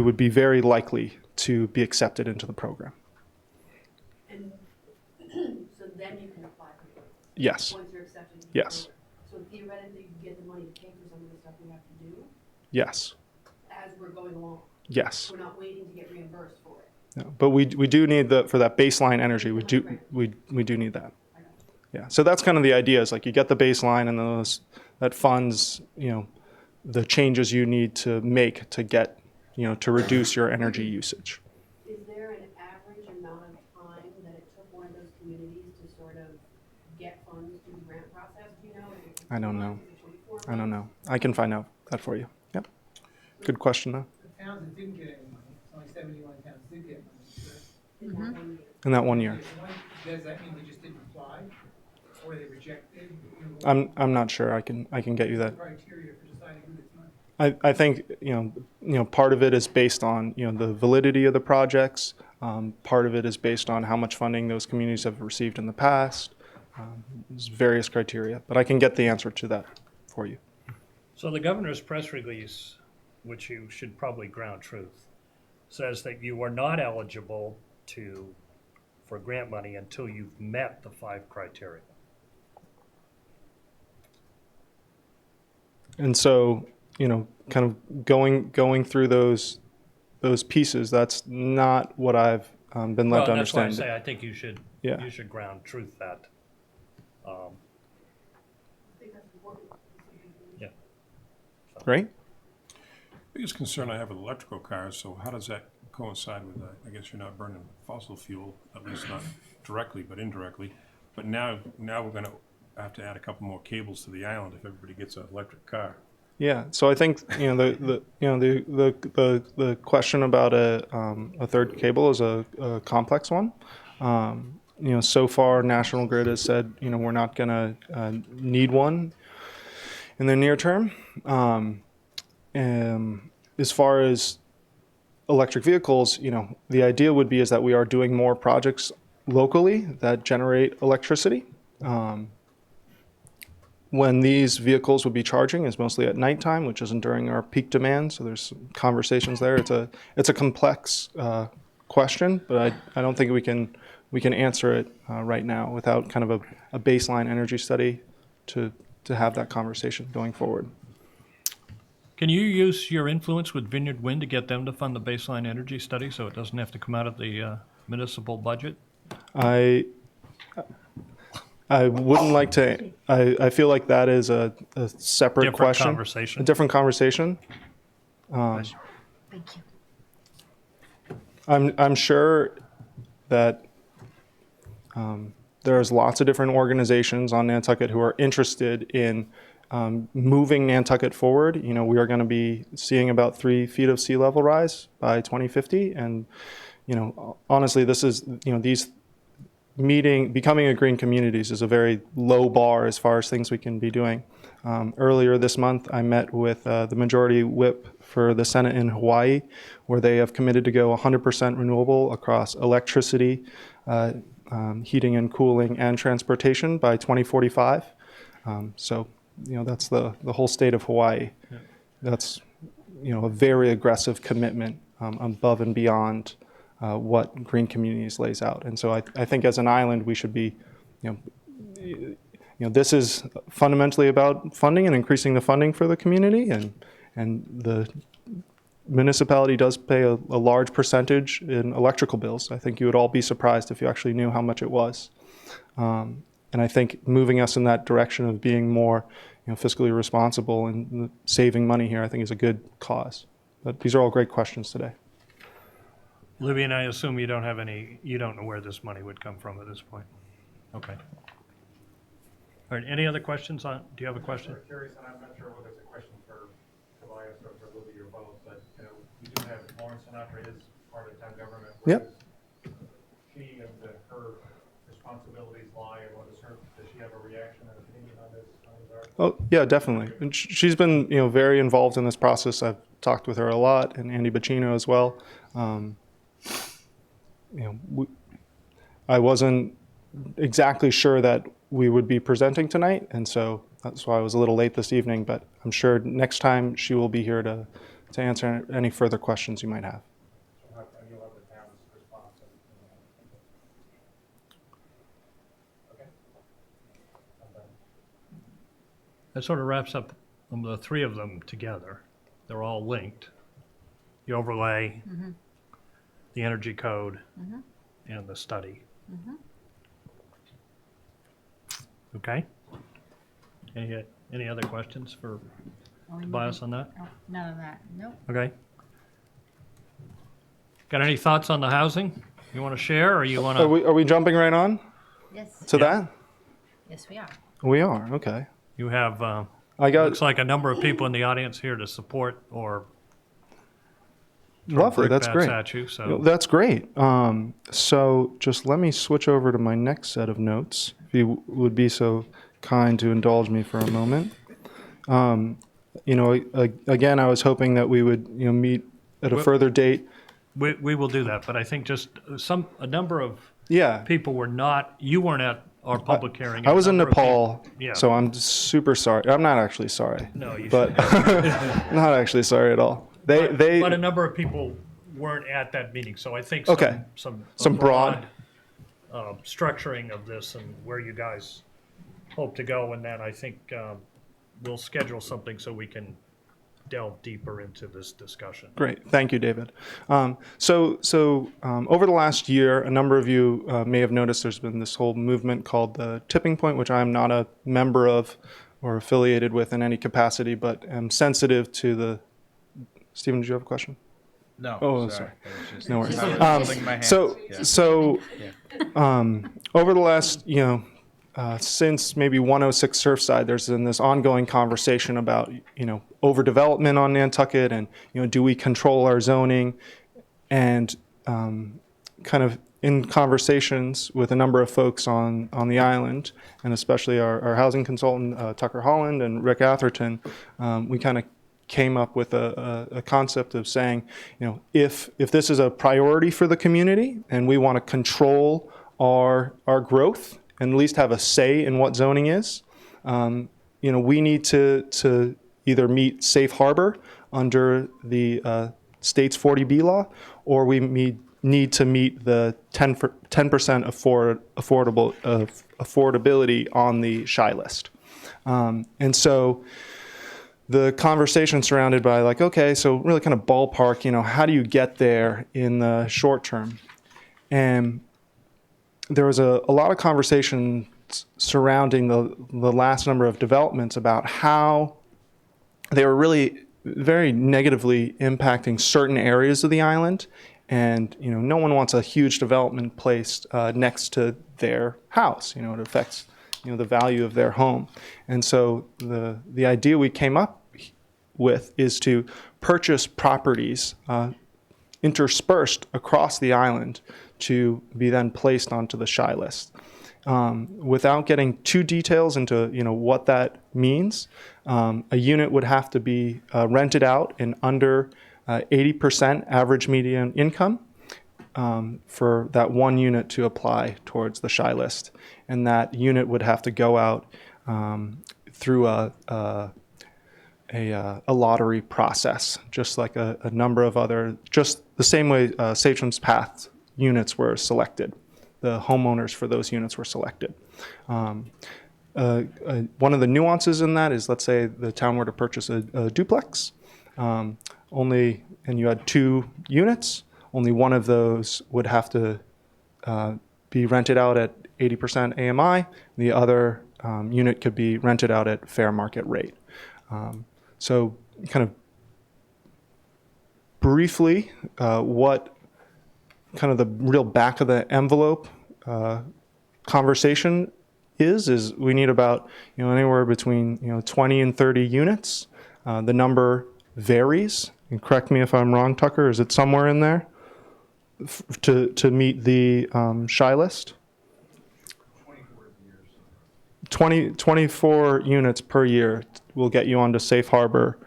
would be very likely to be accepted into the program. And so then you can apply for it. Yes. Once you're accepted. into the Yes. program. So theoretically, you get the money to pay for some of the stuff we have to do Yes. as we're going along. Yes. We're not waiting to get reimbursed for it. Yeah, but we do need for that baseline energy, we do need that. Yeah, so that's kind of the idea, is like you get the baseline and then that funds, the changes you need to make to get, to reduce your energy usage. Is there an average amount of time that it took one of those communities to sort of get funds through the grant process? Do you know? Is it I don't 15 know. months? Is it 24 I don't months? know. I can find out that for you. Yep. Good question, though. The towns that didn't get any money, it's only 71 towns did get money, correct? In that 1 year? In that 1 year. Does that mean they just didn't apply, or they rejected? I'm not sure. I can get you that. Criteria for deciding who gets money. I think part of it is based on the validity of the projects. Part of it is based on how much funding those communities have received in the past. There's various criteria, but I can get the answer to that for you. So the governor's press release, which you should probably ground truth, says that you are not eligible for grant money until you've met the 5 criteria. And so, kind of going through those pieces, that's not what I've been led to That's why I understand. say I think you should ground truth that. I think that's important. Yeah. Right? Biggest concern I have with electrical cars, so how does that coincide with that? I guess you're not burning fossil fuel, at least not directly, but indirectly. But now we're going to have to add a couple more cables to the island if everybody gets an electric car. Yeah. So I think the question about a third cable is a complex one. So far National Grid has said we're not going to need one in the near term. As far as electric vehicles, the idea would be is that we are doing more projects locally that generate electricity. When these vehicles would be charging is mostly at nighttime, which isn't during our peak demand. So there's some conversations there. It's a complex question, but I don't think we can answer it right now without kind of a baseline energy study to have that conversation going forward. Can you use your influence with Vineyard Wind to get them to fund the baseline energy study so it doesn't have to come out of the municipal budget? I wouldn't like to. I feel like that is a separate Different question, conversation. a different conversation. Thank you. I'm sure that there's lots of different organizations on Nantucket who are interested in moving Nantucket forward. We are going to be seeing about 3 feet of sea level rise by 2050, and honestly, this is these becoming a green communities is a very low bar as far as things we can be doing. Earlier this month, I met with the majority whip for the Senate in Hawaii, where they have committed to go 100% renewable across electricity, heating and cooling, and transportation by 2045. So, that's the whole state of Hawaii. Yeah. That's, a very aggressive commitment above and beyond what Green Communities lays out. And so I think as an island, we should be, this is fundamentally about funding and increasing the funding for the community, and the municipality does pay a large percentage in electrical bills. I think you would all be surprised if you actually knew how much it was. And I think moving us in that direction of being more fiscally responsible and saving money here, I think is a good cause. But these are all great questions today. Libby, and I assume you don't know where this money would come from at this point. Okay. All right, any other questions do you have a question? I'm curious, and I'm not sure whether it's a question for Tobias or for Libby or both, but we do have Lauren Sinatra is part of town government. Yep. She and her responsibilities lie, and does she have a reaction and opinion on this? Oh, yeah, definitely. And she's been, very involved in this process. I've talked with her a lot, and Andy Bacino as well. I wasn't exactly sure that we would be presenting tonight, and so that's why I was a little late this evening, but I'm sure next time she will be here to answer any further questions you might have. You'll have the town's response. Okay. I'm done. That sort of wraps up the 3 of them together. They're all linked. The overlay, the energy code, and the study. Okay? Any other questions for Are we Tobias moving- on that? Oh, none of that, nope. Okay. Got any thoughts on the housing you want to share, or you want Are to? are we jumping right on Yes, to Yeah. that? yes, we are. We are, okay. You have, I got, looks like a number of people in the audience here to support or throw lovely, that's brickbats great. at you, so. That's great. So just let me switch over to my next set of notes, if you would be so kind to indulge me for a moment. Again, I was hoping that we would, meet at a Well- further date. We will do that, but I think just a number of Yeah, people were not, you weren't at our public hearing. I was in A number of Nepal, people- Yeah. so I'm super sorry. I'm not actually sorry. No, you But not actually sorry at all. They But a number of people weren't at that meeting, so I think Okay. some Some broad- structuring of this and where you guys hope to go, and then I think we'll schedule something so we can delve deeper into this discussion. Great, thank you, David. Over the last year, a number of you may have noticed there's been this whole movement called the Tipping Point, which I am not a member of or affiliated with in any capacity, but am sensitive to the. Stephen, did you have a question? No, Oh, sorry. sorry. I was just- No worries. I was holding my hands. Over the last, since maybe 106 Surfside, there's been this ongoing conversation about, overdevelopment on Nantucket and, do we control our zoning? And kind of in conversations with a number of folks on the island, and especially our housing consultant, Tucker Holland and Rick Atherton, we kind of came up with a concept of saying, if this is a priority for the community and we want to control our growth and at least have a say in what zoning is, we need to either meet safe harbor under the state's 40B law, or we need to meet the 10% affordability on the shy list. And so the conversation surrounded by okay, so really kind of ballpark, how do you get there in the short term? And there was a lot of conversation surrounding the last number of developments about how they were really very negatively impacting certain areas of the island. And, no one wants a huge development placed next to their house. It affects, the value of their home. And so the idea we came up with is to purchase properties interspersed across the island to be then placed onto the shy list. Without getting too details into what that means, a unit would have to be rented out in under 80% average median income for that one unit to apply towards the shy list, and that unit would have to go out through a lottery process, just like a number of other, just the same way Sachem's Path units were selected. The homeowners for those units were selected. One of the nuances in that is, let's say the town were to purchase a duplex, and you had 2 units, only one of those would have to be rented out at 80% AMI. The other unit could be rented out at fair market rate. So kind of briefly, what kind of the real back of the envelope conversation is we need about anywhere between 20 and 30 units. The number varies, and correct me if I'm wrong, Tucker, is it somewhere in there to meet the shy list? 24 units per year will get you onto safe harbor.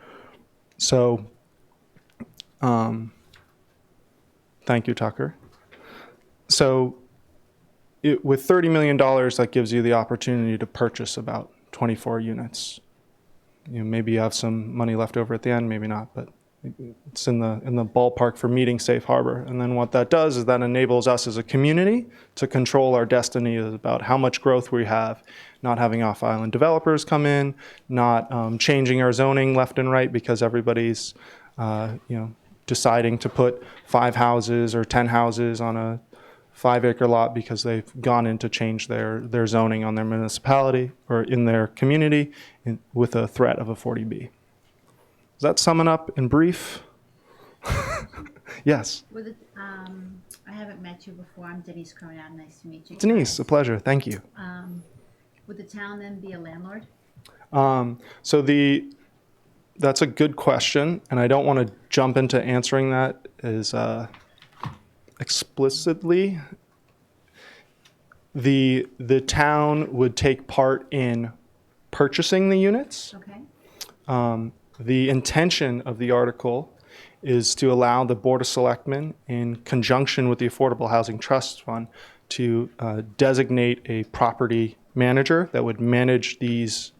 So thank you, Tucker. So with $30 million, that gives you the opportunity to purchase about 24 units. Maybe you have some money left over at the end, maybe not, but it's in the ballpark for meeting safe harbor. And then what that does is that enables us as a community to control our destiny about how much growth we have, not having off-island developers come in, not changing our zoning left and right because everybody's deciding to put 5 houses or 10 houses on a 5-acre lot because they've gone in to change their zoning on their municipality or in their community with a threat of a 40B. Does that sum it up in brief? Yes. With it, I haven't met you before. I'm Denise Cronin. Nice to meet you. Denise, a pleasure. Thank you. Would the town then be a landlord? So that's a good question, and I don't want to jump into answering that as explicitly. The town would take part in purchasing the units. Okay. The intention of the article is to allow the Board of Selectmen, in conjunction with the Affordable Housing Trust Fund, to designate a property manager that would manage these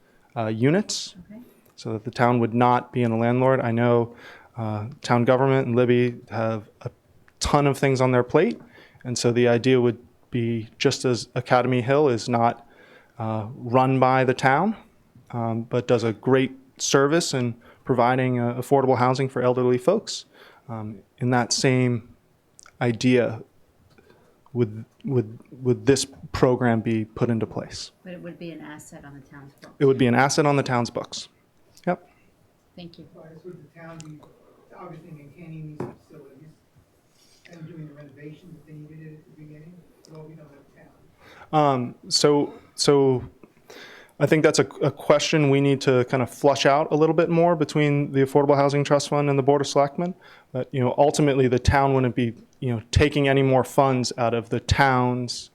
units, Okay. so that the town would not be in a landlord. I know town government and Libby have a ton of things on their plate, and so the idea would be, just as Academy Hill is not run by the town, but does a great service in providing affordable housing for elderly folks. In that same idea, would this program be put into place? But it would be an asset on the town's book. It would be an asset on the town's books. Yep. Thank you. So I guess would the town be obviously maintaining these facilities and doing the renovations if they needed it at the beginning? It would all be done by the town. So I think that's a question we need to kind of flush out a little bit more between the Affordable Housing Trust Fund and the Board of Selectmen. But, ultimately the town wouldn't be, taking any more funds out of the town's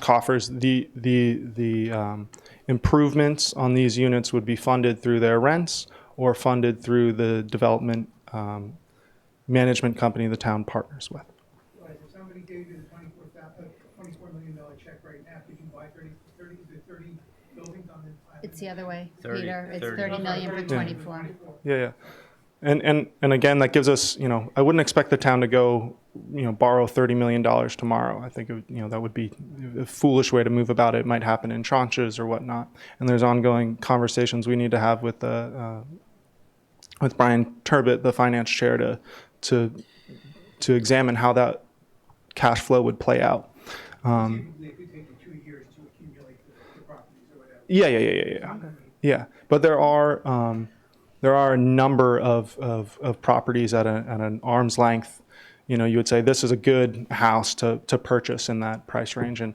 coffers. The improvements on these units would be funded through their rents or funded through the development management company the town partners with. Right, if somebody gave you the $24 million check right now, could you buy 30 buildings on the? It's the other way, 30 Peter. It's 30. 30 million for 24. Yeah. And again, that gives us, I wouldn't expect the town to go, borrow $30 million tomorrow. I think, that would be a foolish way to move about it. It might happen in tranches or whatnot. And there's ongoing conversations we need to have with Brian Turbot, the finance chair, to examine how that cash flow would play out. It could take you 2 years to accumulate the properties or whatever. Yeah. But there are a number of properties at an arm's length. You would say this is a good house to purchase in that price range, and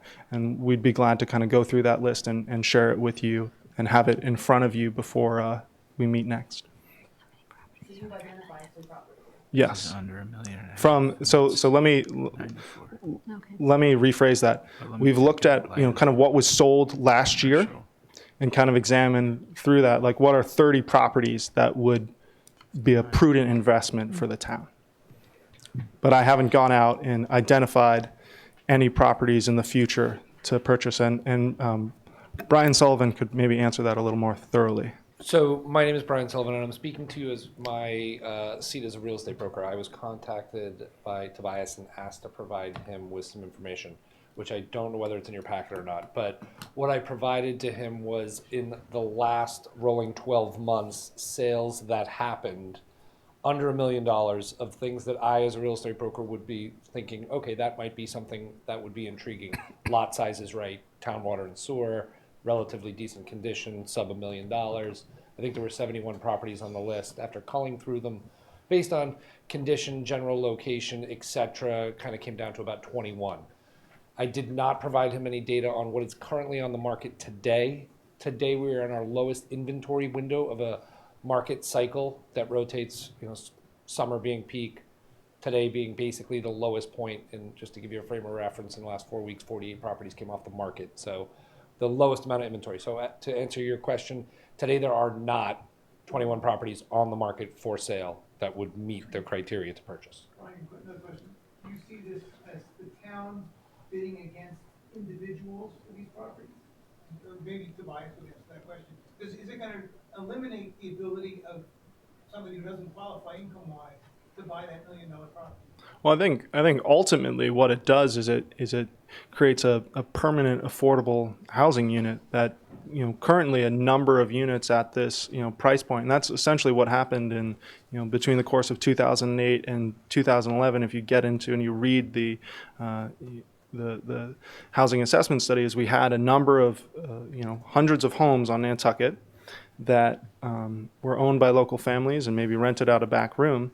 we'd be glad to kind of go through that list and share it with you and have it in front of you before we meet next. So you've identified some properties. Yes. Under $1.5 million. So let me rephrase that. We've looked at kind of what was sold last year, and kind of examine through that, like what are 30 properties that would be a prudent investment for the town. But I haven't gone out and identified any properties in the future to purchase, and Brian Sullivan could maybe answer that a little more thoroughly. So my name is Brian Sullivan, and I'm speaking to you as my seat as a real estate broker. I was contacted by Tobias and asked to provide him with some information, which I don't know whether it's in your packet or not. But what I provided to him was, in the last rolling 12 months, sales that happened under $1 million of things that I, as a real estate broker, would be thinking, okay, that might be something that would be intriguing. Lot size is right, town water and sewer, relatively decent condition, sub $1 million. I think there were 71 properties on the list. After culling through them, based on condition, general location, etc., kind of came down to about 21. I did not provide him any data on what is currently on the market today. Today we are in our lowest inventory window of a market cycle that rotates, summer being peak, today being basically the lowest point. And just to give you a frame of reference, in the last 4 weeks, 48 properties came off the market. So the lowest amount of inventory. So to answer your question, today there are not 21 properties on the market for sale that would meet their criteria to purchase. Brian, another question. Do you see this as the town bidding against individuals for these properties? Or maybe Tobias would answer that question. Is it going to eliminate the ability of somebody who doesn't qualify income-wise to buy that $1 million property? Well, I think ultimately what it does is it creates a permanent affordable housing unit that currently a number of units at this, price point. And that's essentially what happened in, between the course of 2008 and 2011. If you get into and you read the housing assessment studies, we had a number of, hundreds of homes on Nantucket that were owned by local families and maybe rented out a back room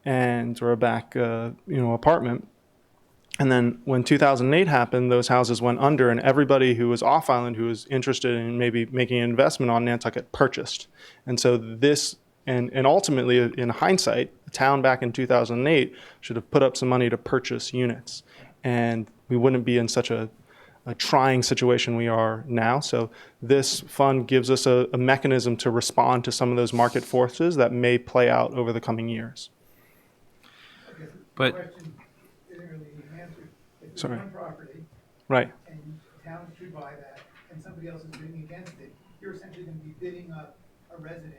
or a back, apartment. And then when 2008 happened, those houses went under, and everybody who was off island who was interested in maybe making an investment on Nantucket purchased. And so and ultimately, in hindsight, the town back in 2008 should have put up some money to purchase units. And we wouldn't be in such a trying situation we are now. So this fund gives us a mechanism to respond to some of those market forces that may play out over the coming years. But Question isn't really even answered. If there's Sorry. one property Right. and town should buy that, and somebody else is bidding against it, you're essentially gonna be bidding up a resident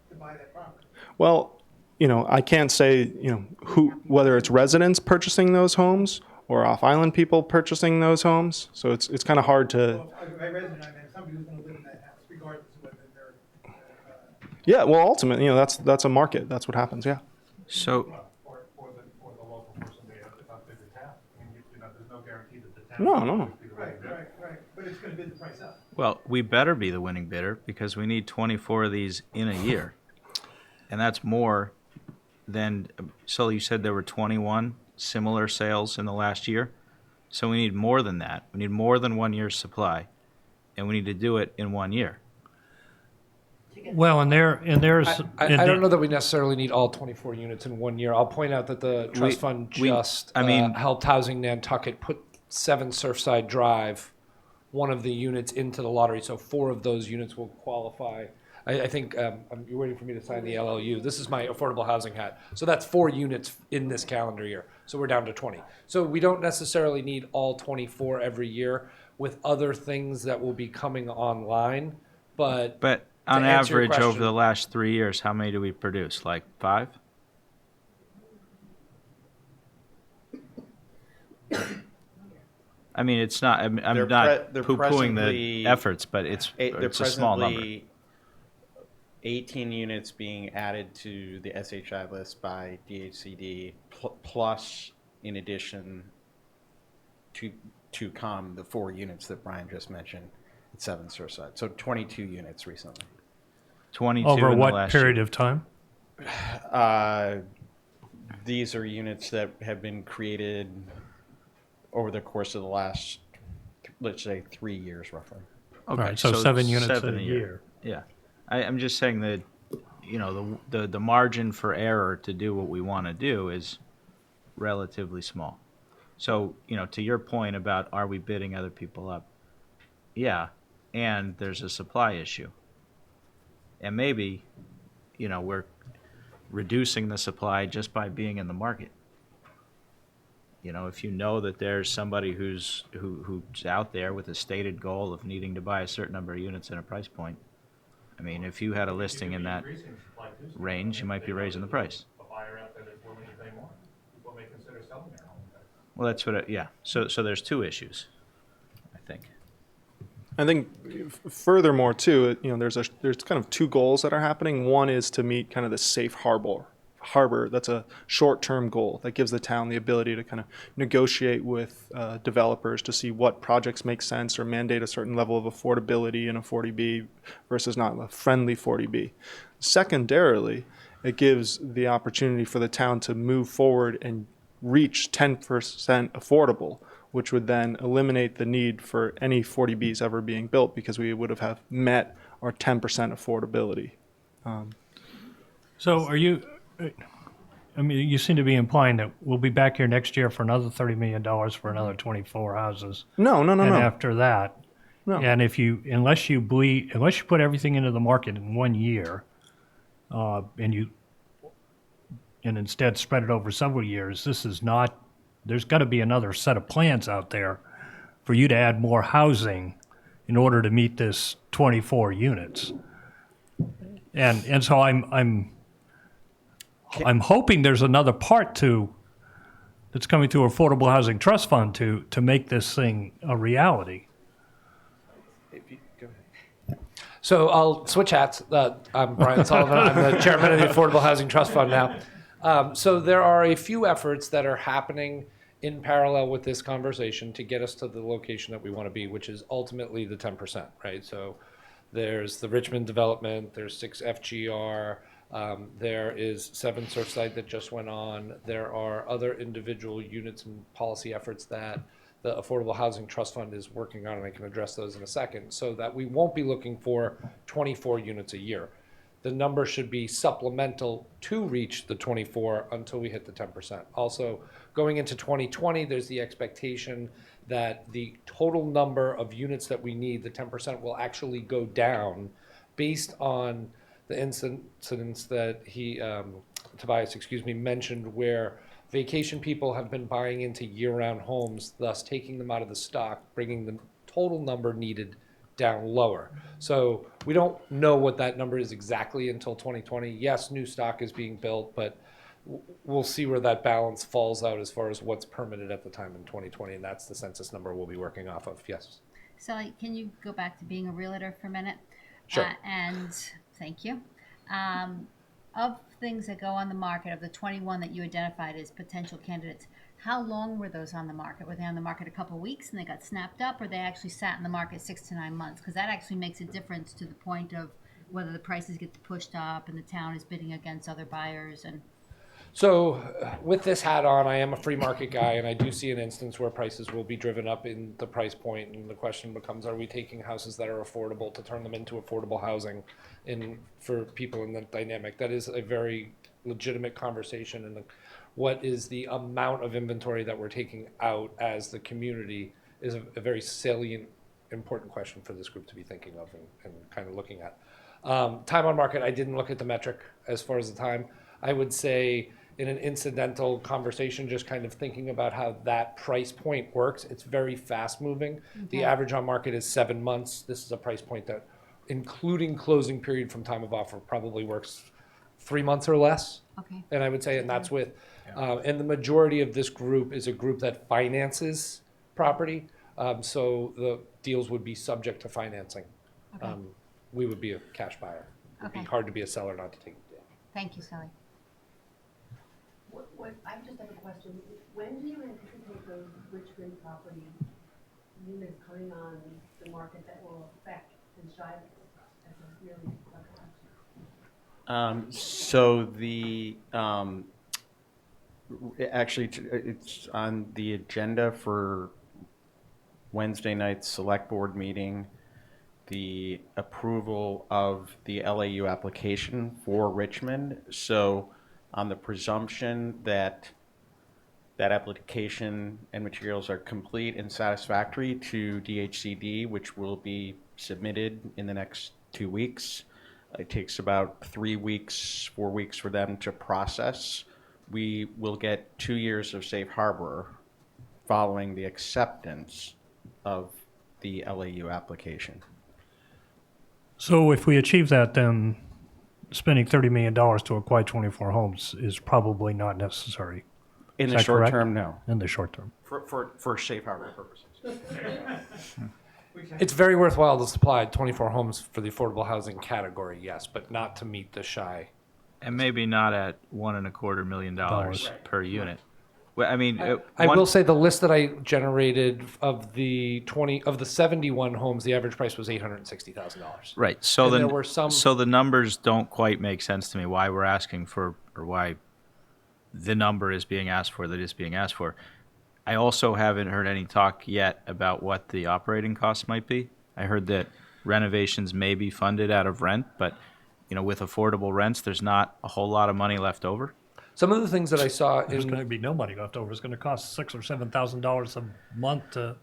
to buy that property. Well, I can't say, whether it's residents purchasing those homes or off-island people purchasing those homes. So it's kind of hard to. Well, by resident, I meant somebody who's gonna live in that house, regardless of whether they're, Yeah. Well, ultimately, that's a market. That's what happens. Yeah. so, For the local person, they have to come to the town. I mean, there's no guarantee that the town. No, will no. always be the winning bidder. right, but it's gonna bid the price up. well, we better be the winning bidder because we need 24 of these in a year. And that's more than, so you said there were 21 similar sales in the last year? So we need more than that. We need more than 1 year's supply, and we need to do it in 1 year. Well, there's. I don't know that we necessarily need all 24 units in 1 year. I'll point out that the trust fund just helped Housing Nantucket put 7 Surfside Drive, one of the units, into the lottery. So 4 of those units will qualify. I think you're waiting for me to sign the LLU. This is my affordable housing hat. So that's 4 units in this calendar year. So we're down to 20. So we don't necessarily need all 24 every year with other things that will be coming online. But on answer your average, over question- the last 3 years, how many do we produce? Like 5? I mean, it's not. I'm not they're poo-pooing presently- the efforts, but it's a small number. 18 units being added to the SHI list by DHCD, plus, in addition, to come the 4 units that Brian just mentioned at 7 Surfside. So 22 units recently. 22 Over in the what last period year. of time? These are units that have been created over the course of the last, let's say, 3 years roughly. Okay, Right, so 7 units seven a year. Yeah, I'm just saying that, the margin for error to do what we want to do is relatively small. So, to your point about are we bidding other people up? Yeah, and there's a supply issue. And maybe, we're reducing the supply just by being in the market. If you know that there's somebody who's out there with a stated goal of needing to buy a certain number of units at a price point, I mean, if you had a listing in that range, you might be raising the price. A buyer out there that's willing to pay more, people may consider selling their home. Well, that's what. Yeah. So there's 2 issues, I think. I think furthermore too, there's kind of 2 goals that are happening. One is to meet kind of the safe harbor. That's a short-term goal that gives the town the ability to kind of negotiate with developers to see what projects make sense or mandate a certain level of affordability in a 40B versus not a friendly 40B. Secondarily, it gives the opportunity for the town to move forward and reach 10% affordable, which would then eliminate the need for any 40Bs ever being built because we would have met our 10% affordability. So are you, I mean, you seem to be implying that we'll be back here next year for another $30 million for another 24 houses. No. And after that, No. and unless you put everything into the market in 1 year, and instead spread it over several years, there's got to be another set of plans out there for you to add more housing in order to meet this 24 units. And so I'm hoping there's another part that's coming through Affordable Housing Trust Fund to make this thing a reality. So I'll switch hats. I'm Brian Sullivan. I'm the chairman of the Affordable Housing Trust Fund now. So there are a few efforts that are happening in parallel with this conversation to get us to the location that we want to be, which is ultimately the 10%, right? So there's the Richmond development, there's 6 FGR, there is 7 Surfside that just went on. There are other individual units and policy efforts that the Affordable Housing Trust Fund is working on, and I can address those in a second, so that we won't be looking for 24 units a year. The number should be supplemental to reach the 24 until we hit the 10%. Also, going into 2020, there's the expectation that the total number of units that we need, the 10%, will actually go down based on the incidents that Tobias, mentioned, where vacation people have been buying into year-round homes, thus taking them out of the stock, bringing the total number needed down lower. So we don't know what that number is exactly until 2020. Yes, new stock is being built, but we'll see where that balance falls out as far as what's permitted at the time in 2020, and that's the census number we'll be working off of. Yes. Sally, can you go back to being a realtor for a minute? Sure. And thank you. Of things that go on the market, of the 21 that you identified as potential candidates, how long were those on the market? Were they on the market a couple of weeks and they got snapped up, or they actually sat in the market 6 to 9 months? Because that actually makes a difference to the point of whether the prices get pushed up and the town is bidding against other buyers. And so with this hat on, I am a free market guy, and I do see an instance where prices will be driven up in the price point, and the question becomes, are we taking houses that are affordable to turn them into affordable housing for people in the dynamic? That is a very legitimate conversation, and what is the amount of inventory that we're taking out as the community is a very salient, important question for this group to be thinking of and kind of looking at. Time on market, I didn't look at the metric as far as the time. I would say in an incidental conversation, just kind of thinking about how that price point works, it's very fast moving. Okay. The average on market is 7 months. This is a price point that, including closing period from time of offer, probably works 3 months or less. Okay. And I would say, and that's with, and the majority of this group is a group that finances property. So the deals would be subject to financing. Okay. We would be a cash buyer. It'd be hard to be a seller not to take the deal. Thank you, Sally. I just have a question. When do you anticipate those Richmond property units coming on the market that will affect the Shiloh as a really So the actually it's on the agenda for Wednesday night's select board meeting, the approval of the LAU application for Richmond. So on the presumption that that application and materials are complete and satisfactory to DHCD, which will be submitted in the next 2 weeks. It takes about 3 weeks, 4 weeks for them to process. We will get 2 years of safe harbor following the acceptance of the LAU application. So if we achieve that, then spending $30 million to acquire 24 homes is probably not necessary. In Is the that short correct? term, no. In the short term. For safe harbor purposes. It's very worthwhile to supply 24 homes for the affordable housing category, yes, but not to meet the shy. And maybe not at $1.25 million per unit. Well, I mean, I will say the list that I generated of the 71 homes, the average price was $860,000. Right. So And then, there were some. so the numbers don't quite make sense to me. Why we're asking for, or why the number is being asked for that is being asked for. I also haven't heard any talk yet about what the operating costs might be. I heard that renovations may be funded out of rent, but with affordable rents, there's not a whole lot of money left over. Some of the things that I saw There's going to be no money left over. It's going to cost $6,000 or $7,000 a month to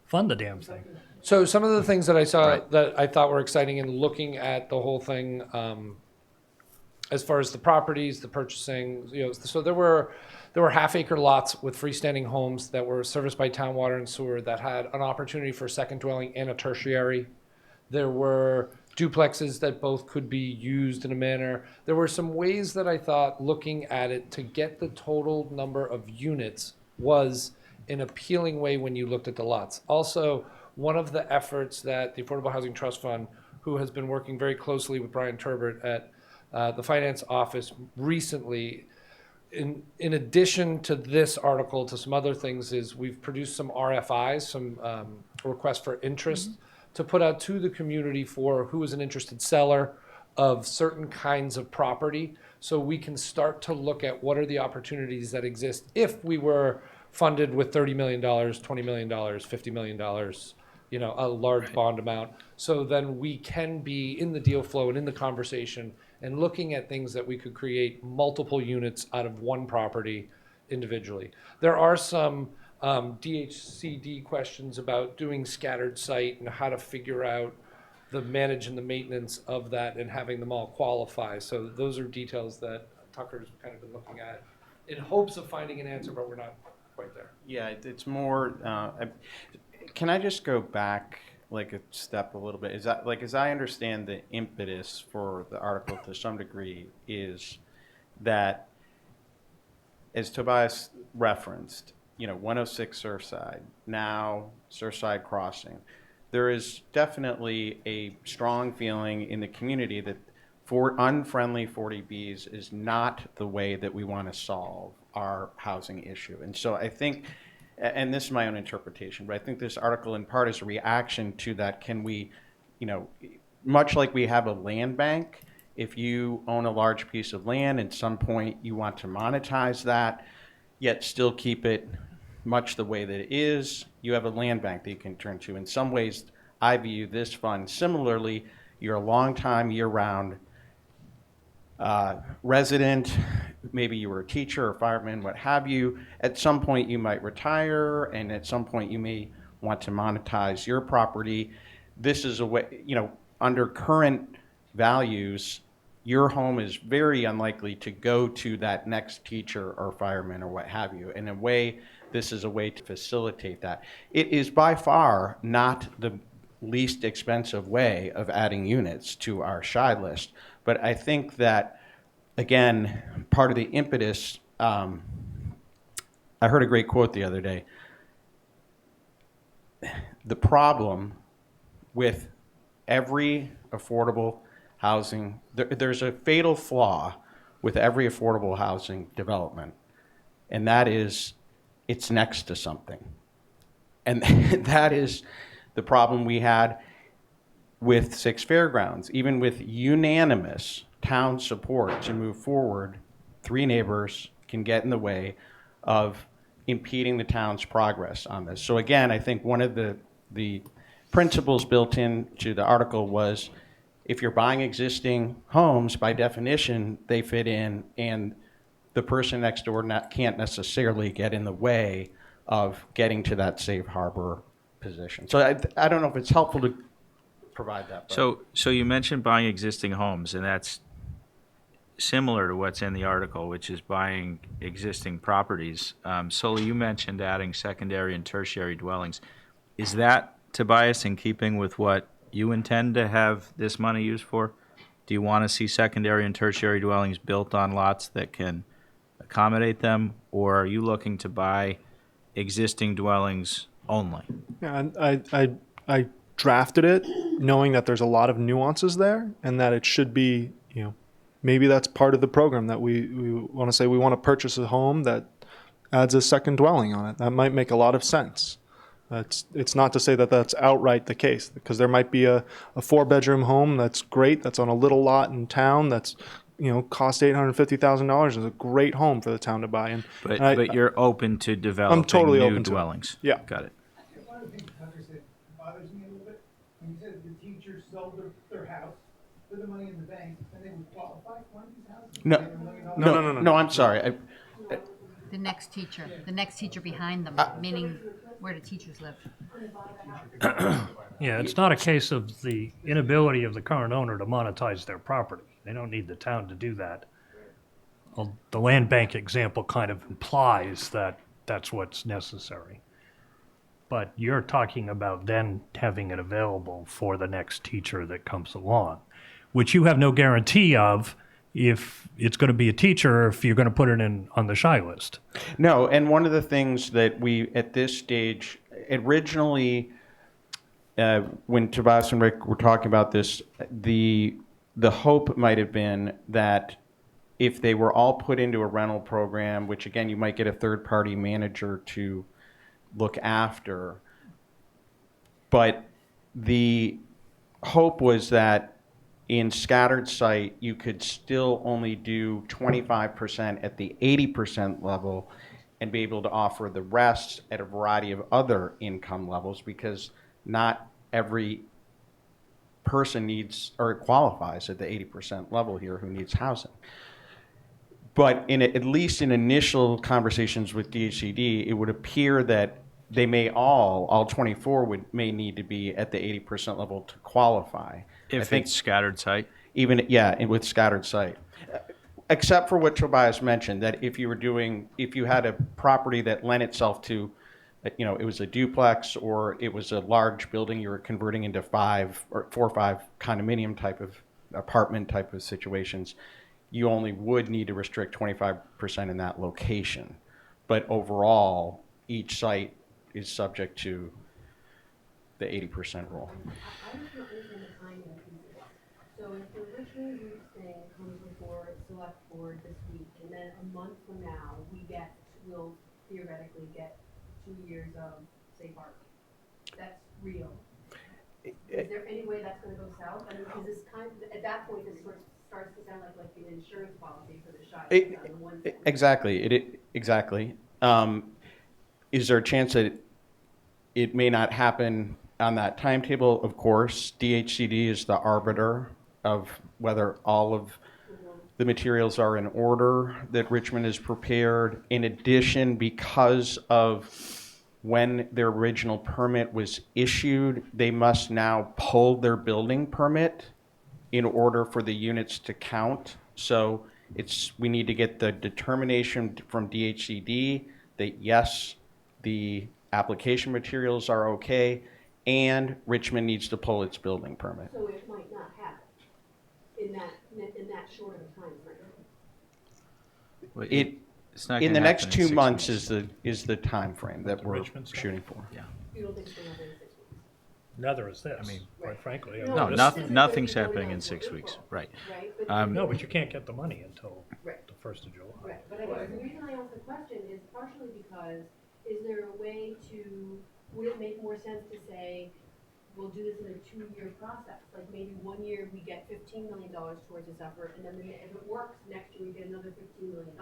fund the damn thing. So some of the things that I saw Right. that I thought were exciting in looking at the whole thing, as far as the properties, the purchasing, so there were half-acre lots with freestanding homes that were serviced by town water and sewer that had an opportunity for a second dwelling and a tertiary. There were duplexes that both could be used in a manner. There were some ways that I thought, looking at it, to get the total number of units was an appealing way when you looked at the lots. Also, one of the efforts that the Affordable Housing Trust Fund who has been working very closely with Brian Turbot at the finance office recently. In addition to this article, to some other things, is we've produced some RFIs, some requests for interest to put out to the community for who is an interested seller of certain kinds of property, so we can start to look at what are the opportunities that exist if we were funded with $30 million, $20 million, $50 million, you know, a large bond amount. So then we can be in the deal flow and in the conversation and looking at things that we could create multiple units out of one property individually. There are some DHCD questions about doing scattered site and how to figure out the manage and the maintenance of that and having them all qualify. So those are details that Tucker's kind of been looking at in hopes of finding an answer, but we're not quite there. Yeah, it's more, can I just go back like a step a little bit? Is that, like, as I understand the impetus for the article to some degree is that, as Tobias referenced, you know, 106 Surfside, now Surfside Crossing, there is definitely a strong feeling in the community that for unfriendly 40Bs is not the way that we want to solve our housing issue. And so I think, and this is my own interpretation, but I think this article in part is a reaction to that. Can we, you know, much like we have a land bank, if you own a large piece of land, at some point you want to monetize that, yet still keep it much the way that it is, you have a land bank that you can turn to. In some ways, I view this fund similarly. You're a long-time, year-round resident, maybe you were a teacher or fireman, what have you. At some point you might retire, and at some point you may want to monetize your property. This is a way, you know, under current values, your home is very unlikely to go to that next teacher or fireman or what have you. In a way, this is a way to facilitate that. It is by far not the least expensive way of adding units to our shy list. But I think that, again, part of the impetus, I heard a great quote the other day. The problem with every affordable housing, there's a fatal flaw with every affordable housing development, and that is it's next to something. And that is the problem we had with Six Fairgrounds. Even with unanimous town support to move forward, 3 neighbors can get in the way of impeding the town's progress on this. So again, I think one of the principles built into the article was if you're buying existing homes, by definition, they fit in, and the person next door can't necessarily get in the way of getting to that safe harbor position. So I don't know if it's helpful to provide that. But. So you mentioned buying existing homes, and that's similar to what's in the article, which is buying existing properties. Sully, you mentioned adding secondary and tertiary dwellings. Is that, Tobias, in keeping with what you intend to have this money used for? Do you want to see secondary and tertiary dwellings built on lots that can accommodate them, or are you looking to buy existing dwellings only? Yeah, and I drafted it knowing that there's a lot of nuances there, and that it should be, you know, maybe that's part of the program that we want to say we want to purchase a home that adds a second dwelling on it. That might make a lot of sense. It's not to say that that's outright the case, because there might be a 4-bedroom home that's great, that's on a little lot in town, that's, you know, cost $850,000, is a great home for the town to buy. But you're open to developing totally new open to it. dwellings. Yeah. Got it. One of the things Hunter said bothers me a little bit, when you said the teachers sold their house, put the money in the bank, and they would qualify for one of these houses? No. They have $1 million. No, I'm sorry. The next teacher behind them, meaning where do teachers live? Yeah, it's not a case of the inability of the current owner to monetize their property. They don't need the town to do that. Well, the land bank example kind of implies that that's what's necessary. But you're talking about then having it available for the next teacher that comes along, which you have no guarantee of if it's going to be a teacher or if you're going to put it in on the shy list. No, and one of the things that we, at this stage, originally, when Tobias and Rick were talking about this, the hope might have been that if they were all put into a rental program, which again, you might get a third-party manager to look after, but the hope was that in scattered site, you could still only do 25% at the 80% level and be able to offer the rest at a variety of other income levels, because not every person needs or qualifies at the 80% level here who needs housing. But at least in initial conversations with DHCD, it would appear that they may all 24 may need to be at the 80% level to qualify. I think it's scattered site. even, yeah, and with scattered site. Except for what Tobias mentioned, that if you had a property that lent itself to, it was a duplex or it was a large building you were converting into 4 or 5 condominium type of apartment type of situations, you only would need to restrict 25% in that location. But overall, each site is subject to the 80% rule. I just don't understand the timing piece of this. So if the Richmond group thing comes before select board this week, and then a month from now, we'll theoretically get 2 years of safe harbor. That's real. Is there any way that's gonna go south? I mean, because this at that point, this sort of starts to sound like an insurance policy for the Shire on the one side. Exactly. Exactly. Is there a chance that it may not happen on that timetable? Of course, DHCD is the arbiter of whether all of the materials are in order, that Richmond is prepared. In addition, because of when their original permit was issued, they must now pull their building permit in order for the units to count. So we need to get the determination from DHCD that yes, the application materials are okay, and Richmond needs to pull its building permit. So it might not happen in that short of a time frame. It's not In gonna the next happen 2 6 months weeks. is the time frame that we're Richmond stuff? shooting for. Yeah. You don't think it's gonna happen in 6 weeks? Neither is this, I mean, quite frankly. No, No, this This- isn't nothing's gonna be happening voted in on 6 till weeks, April, right. Right, but. No, but you can't get the money until Right. the 1st of July. Right, but I guess the reason I ask the question is partially because, is there a way would it make more sense to say, we'll do this in a 2-year process? Like maybe 1 year we get $15 million towards this effort, and then if it works, next year we get another $15 million.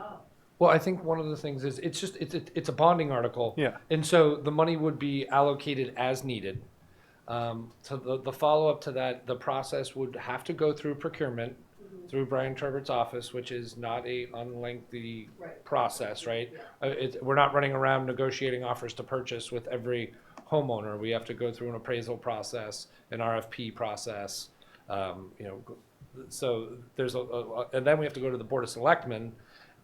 Well, I think one of the things is it's a bonding article. Yeah. And so the money would be allocated as needed. So the follow-up to that, the process would have to go through procurement, through Brian Turbert's office, which is not a unlengthy Right. process, right? We're not running around negotiating offers to purchase with every homeowner. We have to go through an appraisal process, an RFP process, so there's and then we have to go to the Board of Selectmen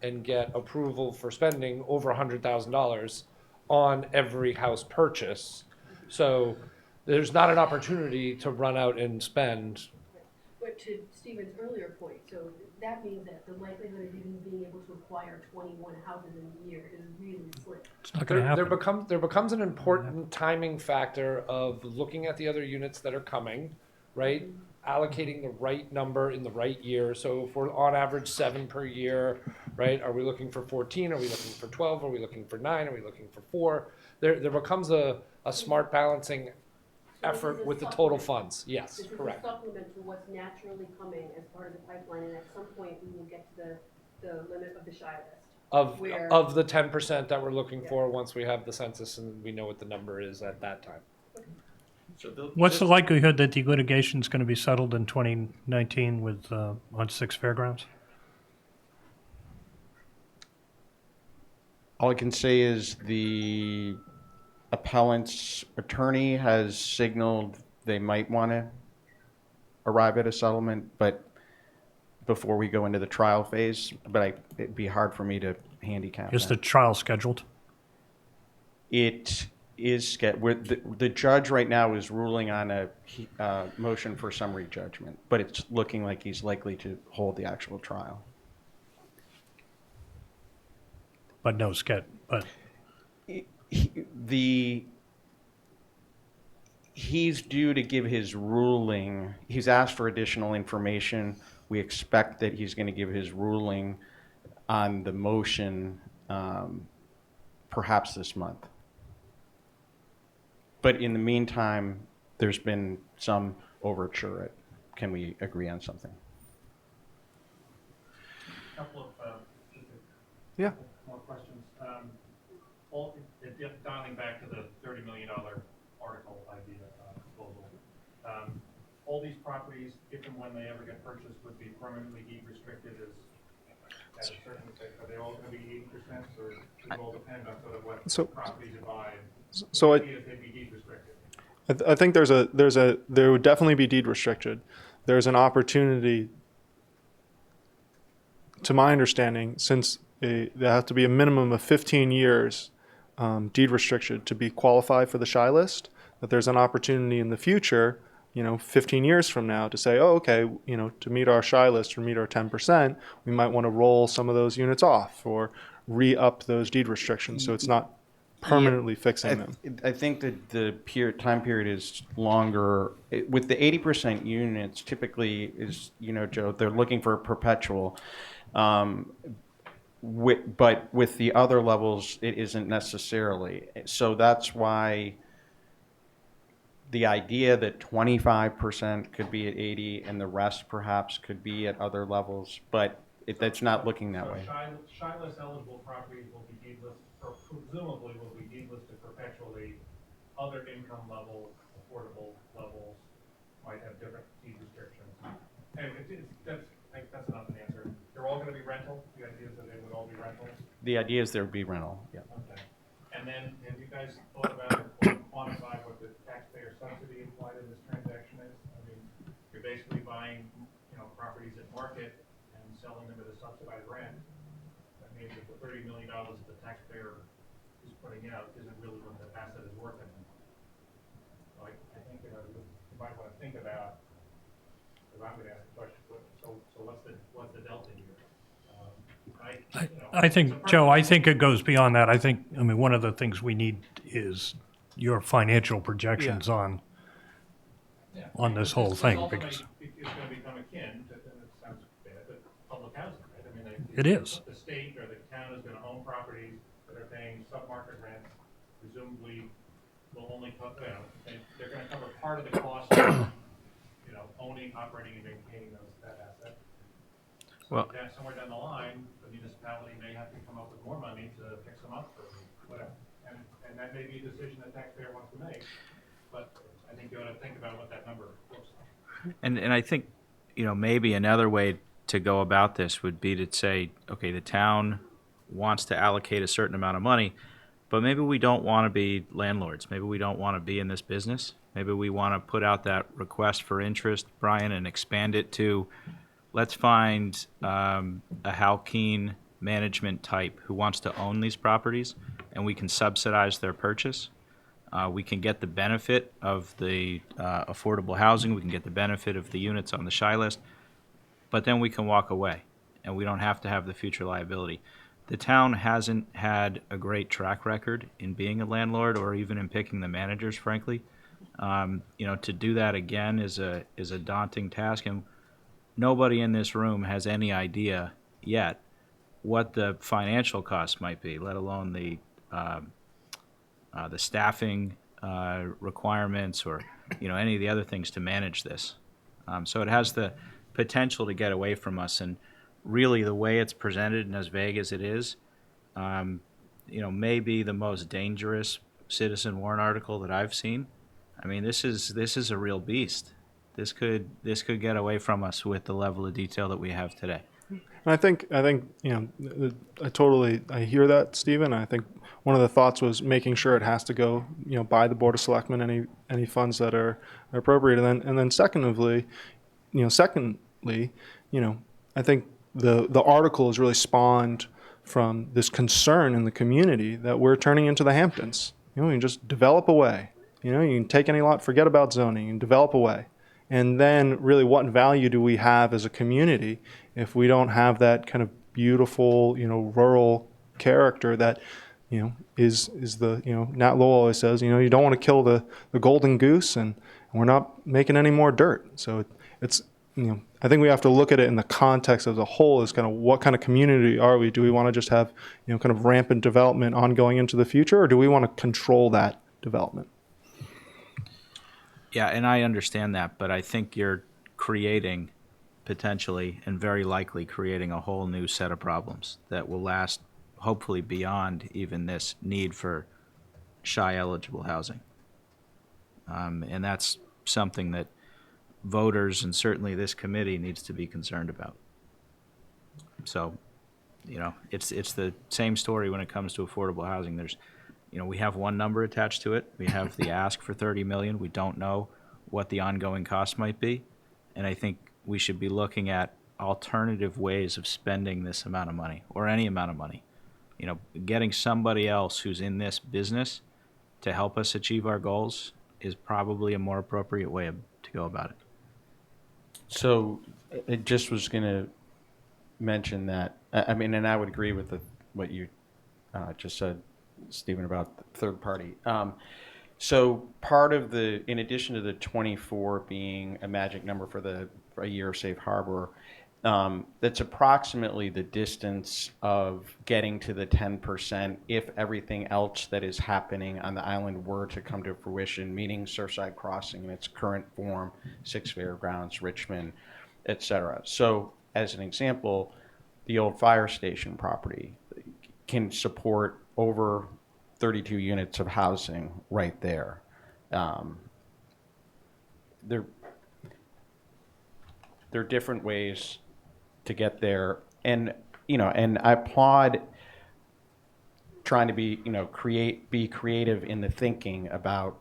and get approval for spending over $100,000 on every house purchase. So there's not an opportunity to run out and spend. But to Stephen's earlier point, so that means that the likelihood of even being able to acquire 21 houses in a year is really slim. It's not going to happen. There becomes an important timing factor of looking at the other units that are coming, right? Allocating the right number in the right year. So if we're on average 7 per year, right? Are we looking for 14? Are we looking for 12? Are we looking for 9? Are we looking for 4? There becomes a smart balancing effort with the total funds. Yes, This is a correct. supplement to what's naturally coming as part of the pipeline, and at some point we will get to the limit of the Shire list. Of the 10% that we're looking for once we have the census and we know what the number is at that time. What's the likelihood that the litigation is going to be settled in 2019 with on 6 Fairgrounds? All I can say is the appellant's attorney has signaled they might want to arrive at a settlement, but before we go into the trial phase, but it'd be hard for me to handicap Is the that. trial scheduled? It is, the judge right now is ruling on a motion for summary judgment, but it's looking like he's likely to hold the actual trial. But no schedule. But He He's due to give his ruling. He's asked for additional information. We expect that he's going to give his ruling on the motion perhaps this month. But in the meantime, there's been some overture. Can we agree on something? Couple of, Yeah. more questions. Dialing back to the $30 million article idea, proposal. All these properties, if and when they ever get purchased, would be permanently deed restricted at a certain, are they all gonna be 80%, or it will depend on sort of what So- properties you buy? So The idea is they'd be deed restricted. I think there would definitely be deed restricted. There's an opportunity, to my understanding, since there has to be a minimum of 15 years deed restriction to be qualified for the shy list, that there's an opportunity in the future, 15 years from now, to say, oh, okay, to meet our shy list or meet our 10%, we might want to roll some of those units off or re-up those deed restrictions, so it's not permanently fixing them. I think that the time period is longer. With the 80% units, typically is, Joe, they're looking for a perpetual. But with the other levels, it isn't necessarily. So that's why the idea that 25% could be at 80 and the rest perhaps could be at other levels, but that's not looking that way. Shy list eligible properties will be deed listed, or presumably will be deed listed perpetually. Other income levels, affordable levels might have different deed restrictions. And that's not an answer. They're all going to be rental. The idea is that they would all be rental. The idea is there would be rental, yeah. Okay. And then have you guys thought about or quantified what the taxpayer subsidy implied in this transaction is? I mean, you're basically buying, properties at market and selling them at a subsidized rent. That means that the $30 million that the taxpayer is putting out isn't really what the asset is worth anymore. So I think you might want to think about, because I'm going to ask the question, so what's the delta here? I think, Joe, I think it goes beyond that. I mean, one of the things we need is your financial projections on this whole thing, because It's going to become akin to, and it sounds bad, but public housing, right? I mean, it is. The state or the town is going to own properties that are paying sub-market rents, presumably will only cover, they're going to cover part of the cost of, owning, operating, and maintaining that asset. Well, Somewhere down the line, the municipality may have to come up with more money to fix them up or whatever. And that may be a decision the taxpayer wants to make, but I think you ought to think about what that number looks like. And I think, maybe another way to go about this would be to say, okay, the town wants to allocate a certain amount of money, but maybe we don't want to be landlords. Maybe we don't want to be in this business. Maybe we want to put out that request for interest, Brian, and expand it to, let's find a Halkeen management type who wants to own these properties, and we can subsidize their purchase. We can get the benefit of the affordable housing. We can get the benefit of the units on the shy list, but then we can walk away, and we don't have to have the future liability. The town hasn't had a great track record in being a landlord or even in picking the managers, frankly. To do that again is a daunting task, and nobody in this room has any idea yet what the financial costs might be, let alone the staffing requirements or any of the other things to manage this. So it has the potential to get away from us, and really the way it's presented and as vague as it is, may be the most dangerous citizen warrant article that I've seen. I mean, this is a real beast. This could get away from us with the level of detail that we have today. And I think I hear that, Stephen. I think one of the thoughts was making sure it has to go by the Board of Selectmen, any funds that are appropriate, and then secondly, I think the article is really spawned from this concern in the community that we're turning into the Hamptons. You can just develop away. You can take any lot, forget about zoning, and develop away. And then really what value do we have as a community if we don't have that kind of beautiful, rural character that, is the, Nat Lowell always says, you don't want to kill the golden goose, and we're not making any more dirt. So it's, I think we have to look at it in the context as a whole, is kind of what kind of community are we? Do we want to just have, kind of rampant development ongoing into the future, or do we want to control that development? Yeah, and I understand that, but I think you're creating, potentially and very likely creating, a whole new set of problems that will last hopefully beyond even this need for shy eligible housing. And that's something that voters and certainly this committee needs to be concerned about. So, it's the same story when it comes to affordable housing. There's, we have one number attached to it. We have the ask for 30 million. We don't know what the ongoing cost might be. And I think we should be looking at alternative ways of spending this amount of money, or any amount of money. Getting somebody else who's in this business to help us achieve our goals is probably a more appropriate way to go about it. So I just was going to mention that, I mean, and I would agree with what you just said, Stephen, about the third party. So part of in addition to the 24 being a magic number for a year of safe harbor, that's approximately the distance of getting to the 10% if everything else that is happening on the island were to come to fruition, meaning Surfside Crossing in its current form, Six Fairgrounds, Richmond, etc. So as an example, the old fire station property can support over 32 units of housing right there. There are different ways to get there, and and I applaud trying to be be creative in the thinking about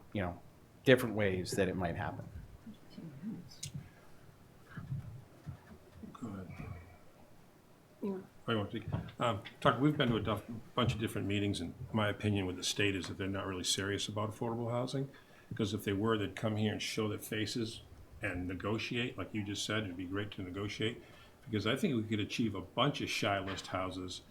different ways that it might happen. Go ahead. I want to Tucker, we've been to a bunch of different meetings, and my opinion with the state is that they're not really serious about affordable housing, because if they were, they'd come here and show their faces and negotiate, like you just said. It'd be great to negotiate, because I think we could achieve a bunch of shy list houses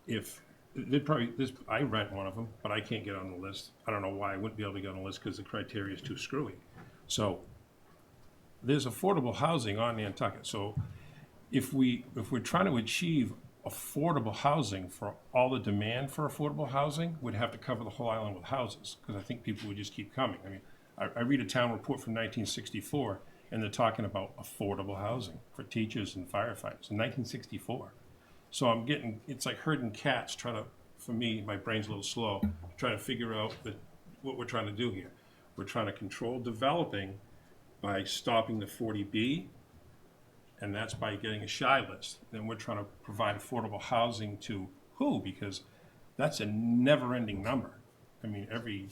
if I rent one of them, but I can't get on the list. I don't know why I wouldn't be able to get on the list, because the criteria is too screwy. So there's affordable housing on Nantucket. So if we're trying to achieve affordable housing for all the demand for affordable housing, we'd have to cover the whole island with houses, because I think people would just keep coming. I mean, I read a town report from 1964, and they're talking about affordable housing for teachers and firefighters in 1964. So it's like herding cats for me, my brain's a little slow, trying to figure out what we're trying to do here. We're trying to control developing by stopping the 40B, and that's by getting a shy list. Then we're trying to provide affordable housing to who? Because that's a never-ending number. I mean, every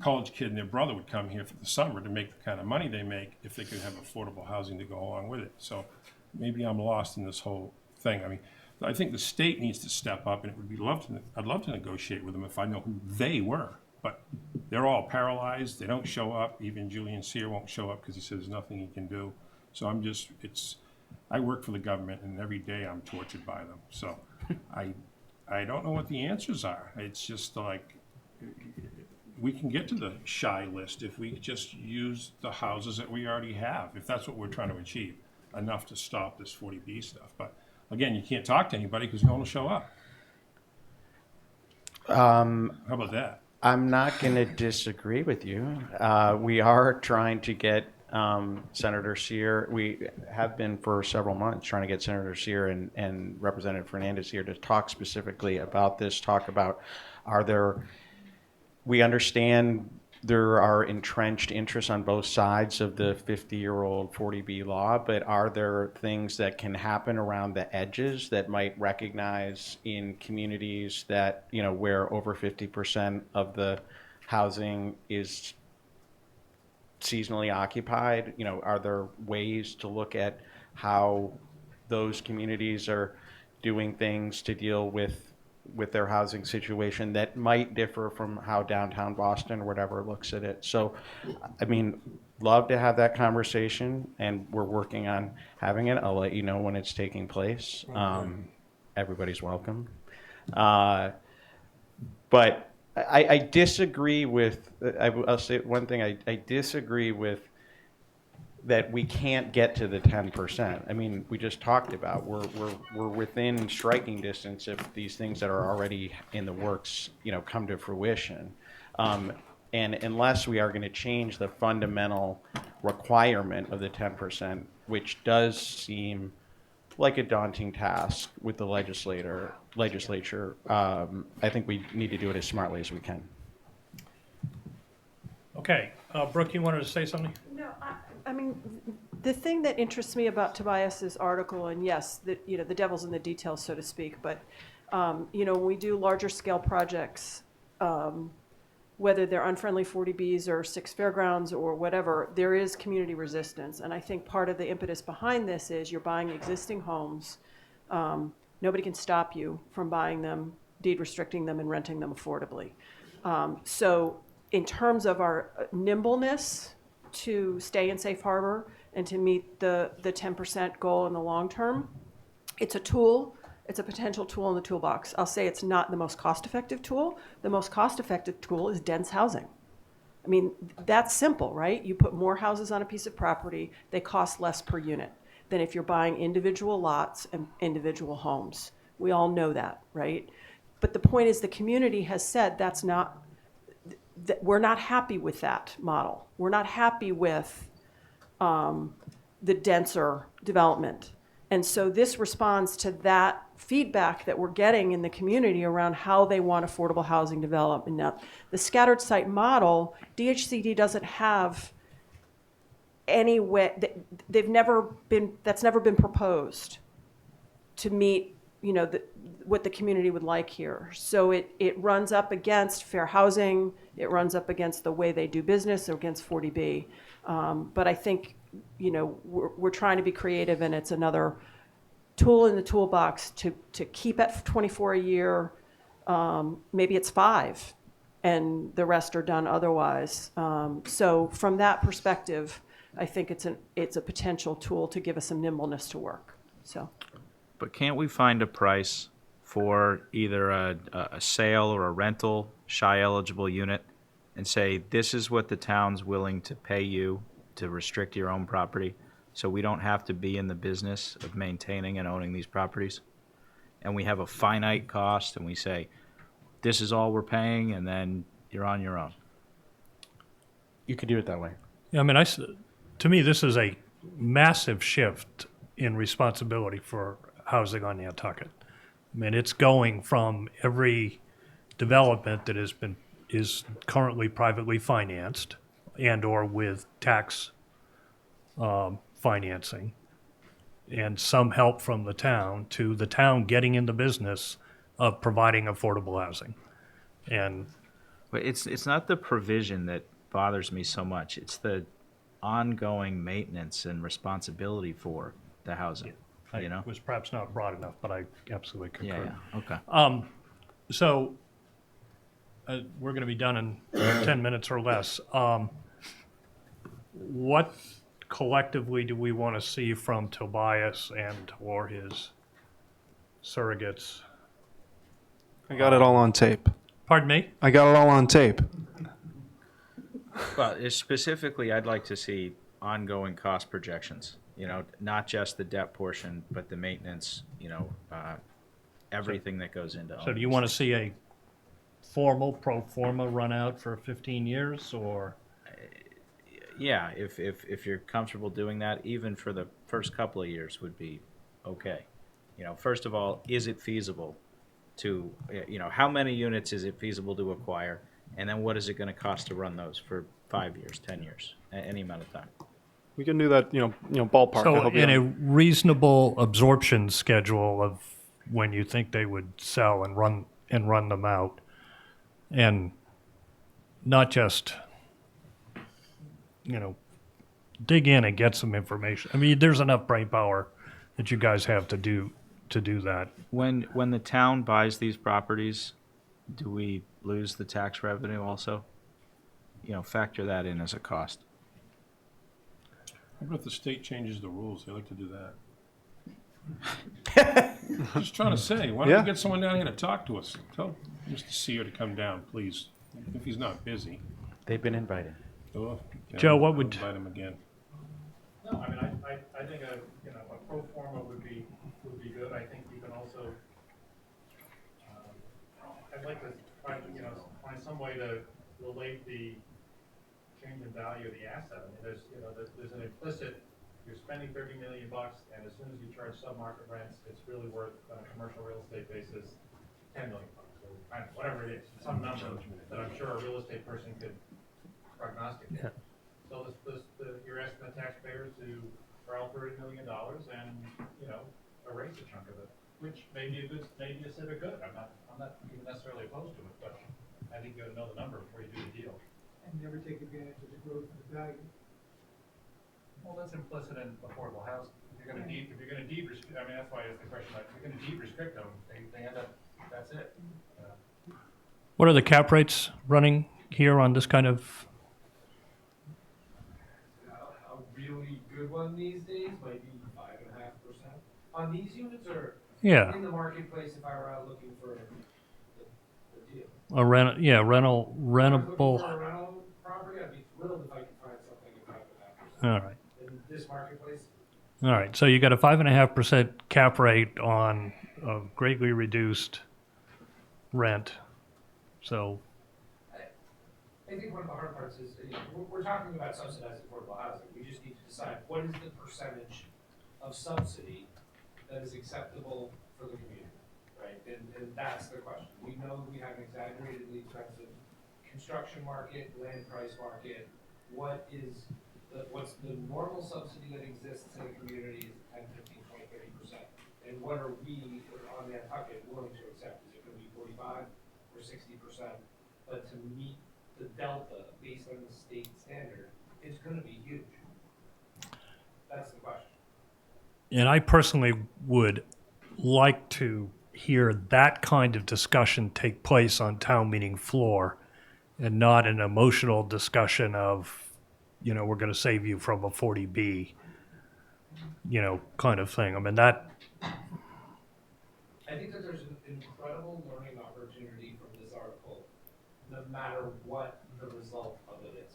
college kid and their brother would come here for the summer to make the kind of money they make if they could have affordable housing to go along with it. So maybe I'm lost in this whole thing. I mean, I think the state needs to step up, and I'd love to negotiate with them if I know who they were. But they're all paralyzed. They don't show up. Even Julian Sear won't show up because he says there's nothing he can do. So I work for the government, and every day I'm tortured by them. So I don't know what the answers are. It's just like, we can get to the shy list if we just use the houses that we already have, if that's what we're trying to achieve, enough to stop this 40B stuff. But again, you can't talk to anybody because no one will show up. How about that? I'm not going to disagree with you. We are trying to get Senator Sear, we have been for several months trying to get Senator Sear and Representative Fernandez here to talk specifically about this, talk about we understand there are entrenched interests on both sides of the 50-year-old 40B law, but are there things that can happen around the edges that might recognize in communities that, where over 50% of the housing is seasonally occupied? Are there ways to look at how those communities are doing things to deal with their housing situation that might differ from how downtown Boston or whatever looks at it? So, I mean, love to have that conversation, and we're working on having it. I'll let you know when it's taking place. Everybody's welcome. But But I disagree with, I'll say one thing, I disagree with that we can't get to the 10%. I mean, we just talked about, we're within striking distance if these things that are already in the works, come to fruition. And unless we are going to change the fundamental requirement of the 10%, which does seem like a daunting task with the legislature, I think we need to do it as smartly as we can. Okay, Brooke, you wanted to say something? No, I mean, the thing that interests me about Tobias's article, and yes, the devil's in the details, so to speak, but, when we do larger scale projects, whether they're unfriendly 40Bs or six fairgrounds or whatever, there is community resistance. And I think part of the impetus behind this is you're buying existing homes. Nobody can stop you from buying them, deed restricting them, and renting them affordably. So in terms of our nimbleness to stay in safe harbor and to meet the 10% goal in the long term, it's a tool. It's a potential tool in the toolbox. I'll say it's not the most cost-effective tool. The most cost-effective tool is dense housing. I mean, that's simple, right? You put more houses on a piece of property, they cost less per unit than if you're buying individual lots and individual homes. We all know that, right? But the point is the community has said we're not happy with that model. We're not happy with the denser development. And so this responds to that feedback that we're getting in the community around how they want affordable housing development. Now, the scattered site model, DHCD doesn't have any way, that's never been proposed to meet, what the community would like here. So it runs up against fair housing, it runs up against the way they do business, or against 40B. But I think, we're trying to be creative, and it's another tool in the toolbox to keep at 24 a year. Maybe it's 5, and the rest are done otherwise. So from that perspective, I think it's a potential tool to give us some nimbleness to work. So. But can't we find a price for either a sale or a rental shy eligible unit and say, this is what the town's willing to pay you to restrict your own property, so we don't have to be in the business of maintaining and owning these properties? And we have a finite cost, and we say, this is all we're paying, and then you're on your own. You could do it that way. Yeah, I mean, to me, this is a massive shift in responsibility for housing on Nantucket. I mean, it's going from every development that is currently privately financed and or with tax financing and some help from the town to the town getting in the business of providing affordable housing. And But it's not the provision that bothers me so much. It's the ongoing maintenance and responsibility for the housing. was perhaps not broad enough, but I absolutely concur. Yeah. Okay. So we're going to be done in 10 minutes or less. What collectively do we want to see from Tobias and or his surrogates? I got it all on tape. Pardon me? I got it all on tape. Well, specifically, I'd like to see ongoing cost projections. Not just the debt portion, but the maintenance. Everything that goes into. So do you want to see a formal pro forma run out for 15 years or? Yeah, if you're comfortable doing that, even for the first couple of years would be okay. First of all, is it feasible to, how many units is it feasible to acquire? And then what is it going to cost to run those for 5 years, 10 years, any amount of time? We can do that, ballpark. So in a reasonable absorption schedule of when you think they would sell and run them out, and not just, dig in and get some information. I mean, there's enough brain power that you guys have to do that. When the town buys these properties, do we lose the tax revenue also? Factor that in as a cost. How about the state changes the rules? They like to do that. Just trying to say, why don't we get someone down here to talk to us? Mr. Seer to come down, please, if he's not busy. They've been invited. Oh, yeah, Joe, what I'll would- invite him again. No, I mean, I think a pro forma would be good. I think you can also, I'd like to find some way to relate the change in value of the asset. I mean, there's an implicit, you're spending $30 million, and as soon as you charge sub-market rents, it's really worth, on a commercial real estate basis, $10 million, or whatever it is, some number that I'm sure a real estate person could prognosticate. Yeah. So you're asking the taxpayers to borrow $30 million and, erase a chunk of it, which may be a civic good. I'm not even necessarily opposed to it, but I think you gotta know the number before you do the deal. And never take advantage of the growth of the value. Well, that's implicit in affordable housing. If you're gonna deed restrict, I mean, that's why I asked the question, like, if you're gonna deed restrict them, they end up, that's it. What are the cap rates running here on this kind of? A really good one these days might be 5.5%. On these units or Yeah, in the marketplace if I were out looking for the deal? a rent. Yeah, If I was looking rentable. for a rental property, I'd be thrilled if I could find something at 5.5%. All right. In this marketplace, All right. So you got a 5.5% cap rate on a greatly reduced rent. So I think one of the hard parts is, we're talking about subsidized affordable housing. We just need to decide what is the percentage of subsidy that is acceptable for the community, right? And that's the question. We know we have an exaggeratedly expensive construction market, land price market. What's the normal subsidy that exists in the community is 10, 15, 20, 30%. And what are we on Nantucket willing to accept? Is it going to be 45 or 60%? But to meet the delta based on the state standard, it's going to be huge. That's the question. and I personally would like to hear that kind of discussion take place on town meeting floor and not an emotional discussion of, we're going to save you from a 40B, kind of thing. I mean, that, I think that there's an incredible learning opportunity from this article, no matter what the result of it is.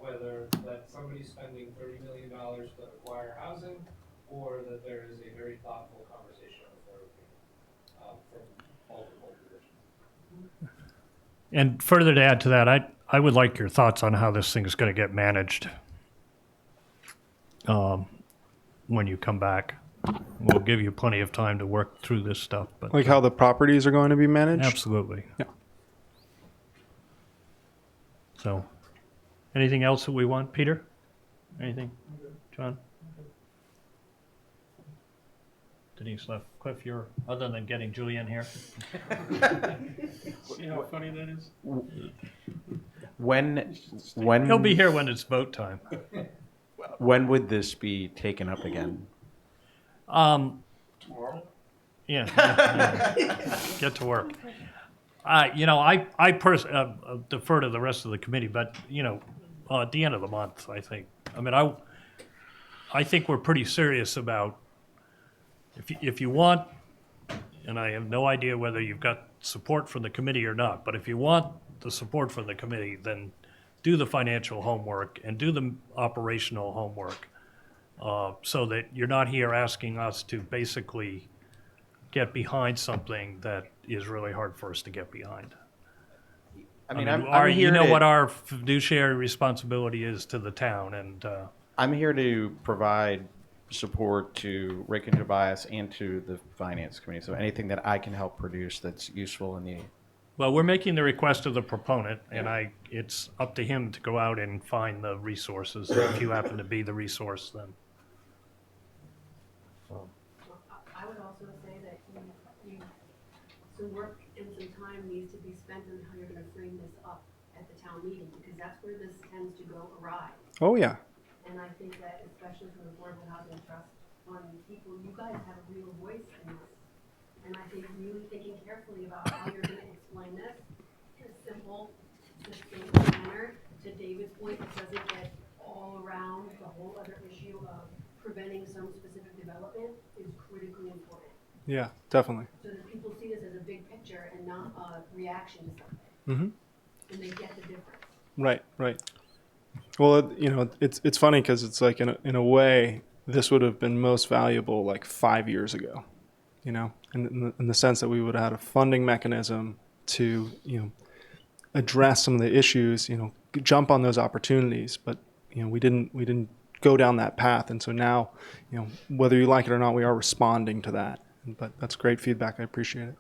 Whether that somebody's spending $30 million to acquire housing, or that there is a very thoughtful conversation from multiple positions. and further to add to that, I would like your thoughts on how this thing is going to get managed when you come back. We'll give you plenty of time to work through this stuff, but Like how the properties are going to be managed? absolutely. Yeah. So, anything else that we want, Peter? Anything? John? Denise left. Cliff, you're, other than getting Julian here? See how funny that is? When He'll be here when it's vote time. when would this be taken up again? Tomorrow? Yeah. Get to work. I personally defer to the rest of the committee, but, at the end of the month, I think. I mean, I think we're pretty serious about, if you want, and I have no idea whether you've got support from the committee or not, but if you want the support from the committee, then do the financial homework and do the operational homework, so that you're not here asking us to basically get behind something that is really hard for us to get behind. I mean, our- I'm here to, what our fiduciary responsibility is to the town, and I'm here to provide support to Rick and Tobias and to the finance committee. So anything that I can help produce that's useful in the, well, we're making the request of the proponent, and it's up to him to go out and find the resources. If you happen to be the resource, then. I would also say that some work and some time needs to be spent on how you're gonna frame this up at the town meeting, because that's where this tends to go awry. Oh, yeah. And I think that especially for the Affordable Housing Trust, people, you guys have a real voice in this. And I think really thinking carefully about how you're gonna explain this in a simple, succinct manner. To David's point, it doesn't get all around the whole other issue of preventing some specific development is critically important. Yeah, definitely. So that people see this as a big picture reaction to something, Mm-hmm. and they get the difference. Right, right. Well, you know, it's funny because it's like in a way, this would have been most valuable like 5 years ago, you know, in the sense that we would have had a funding mechanism to, you know, address some of the issues, you know, jump on those opportunities. But, you know, we didn't go down that path. And so now, you know, whether you like it or not, we are responding to that. But that's great feedback. I appreciate it.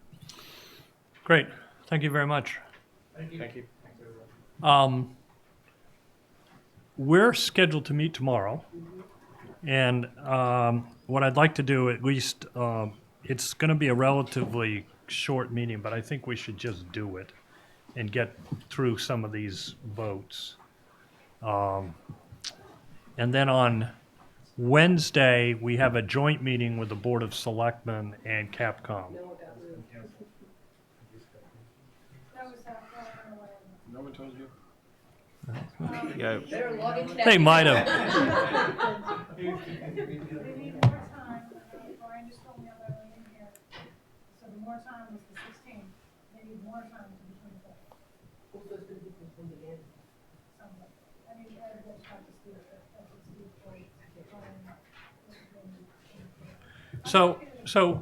Great. Thank you very much. Thank you. Thank you. We're scheduled to meet tomorrow, and what I'd like to do, at least, it's going to be a relatively short meeting, but I think we should just do it and get through some of these votes. And then on Wednesday, we have a joint meeting with the Board of Selectmen and Capcom. That was that far away. No one told you? Yeah, Better log into that. They might have. They need more time, Brian just told me on my way in here, so the more time was the 16th, they need more time to the 24th. Also, it's gonna be postponed again. Sounds like, I mean, Ed will talk to Steve, that's what Steve told Brian. So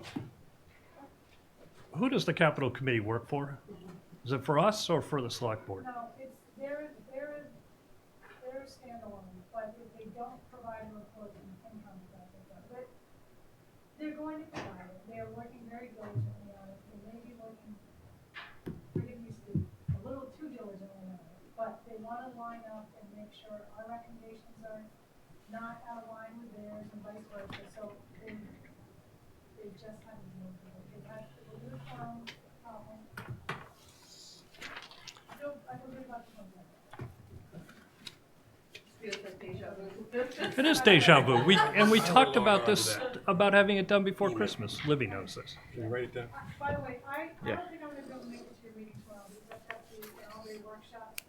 who does the capital committee work for? Is it for us or for the select board? No, it's, they're standalone, but if they don't provide a report, then FinCom does it. But they're going to provide it, they are working very diligently on it, they may be working, forgive me, Steve, a little too diligently on it, but they wanna line up and make sure our recommendations are not out of line with theirs and vice versa, so they just haven't been able to, they've had a little problem. I feel good about the program. Feels like deja vu. It is deja vu. We talked about this, about having it done before Christmas. Libby knows this. Can you write it down? By the way, I Yeah. don't think I'm gonna be able to make it to your meeting tomorrow, because I've got the all-day workshop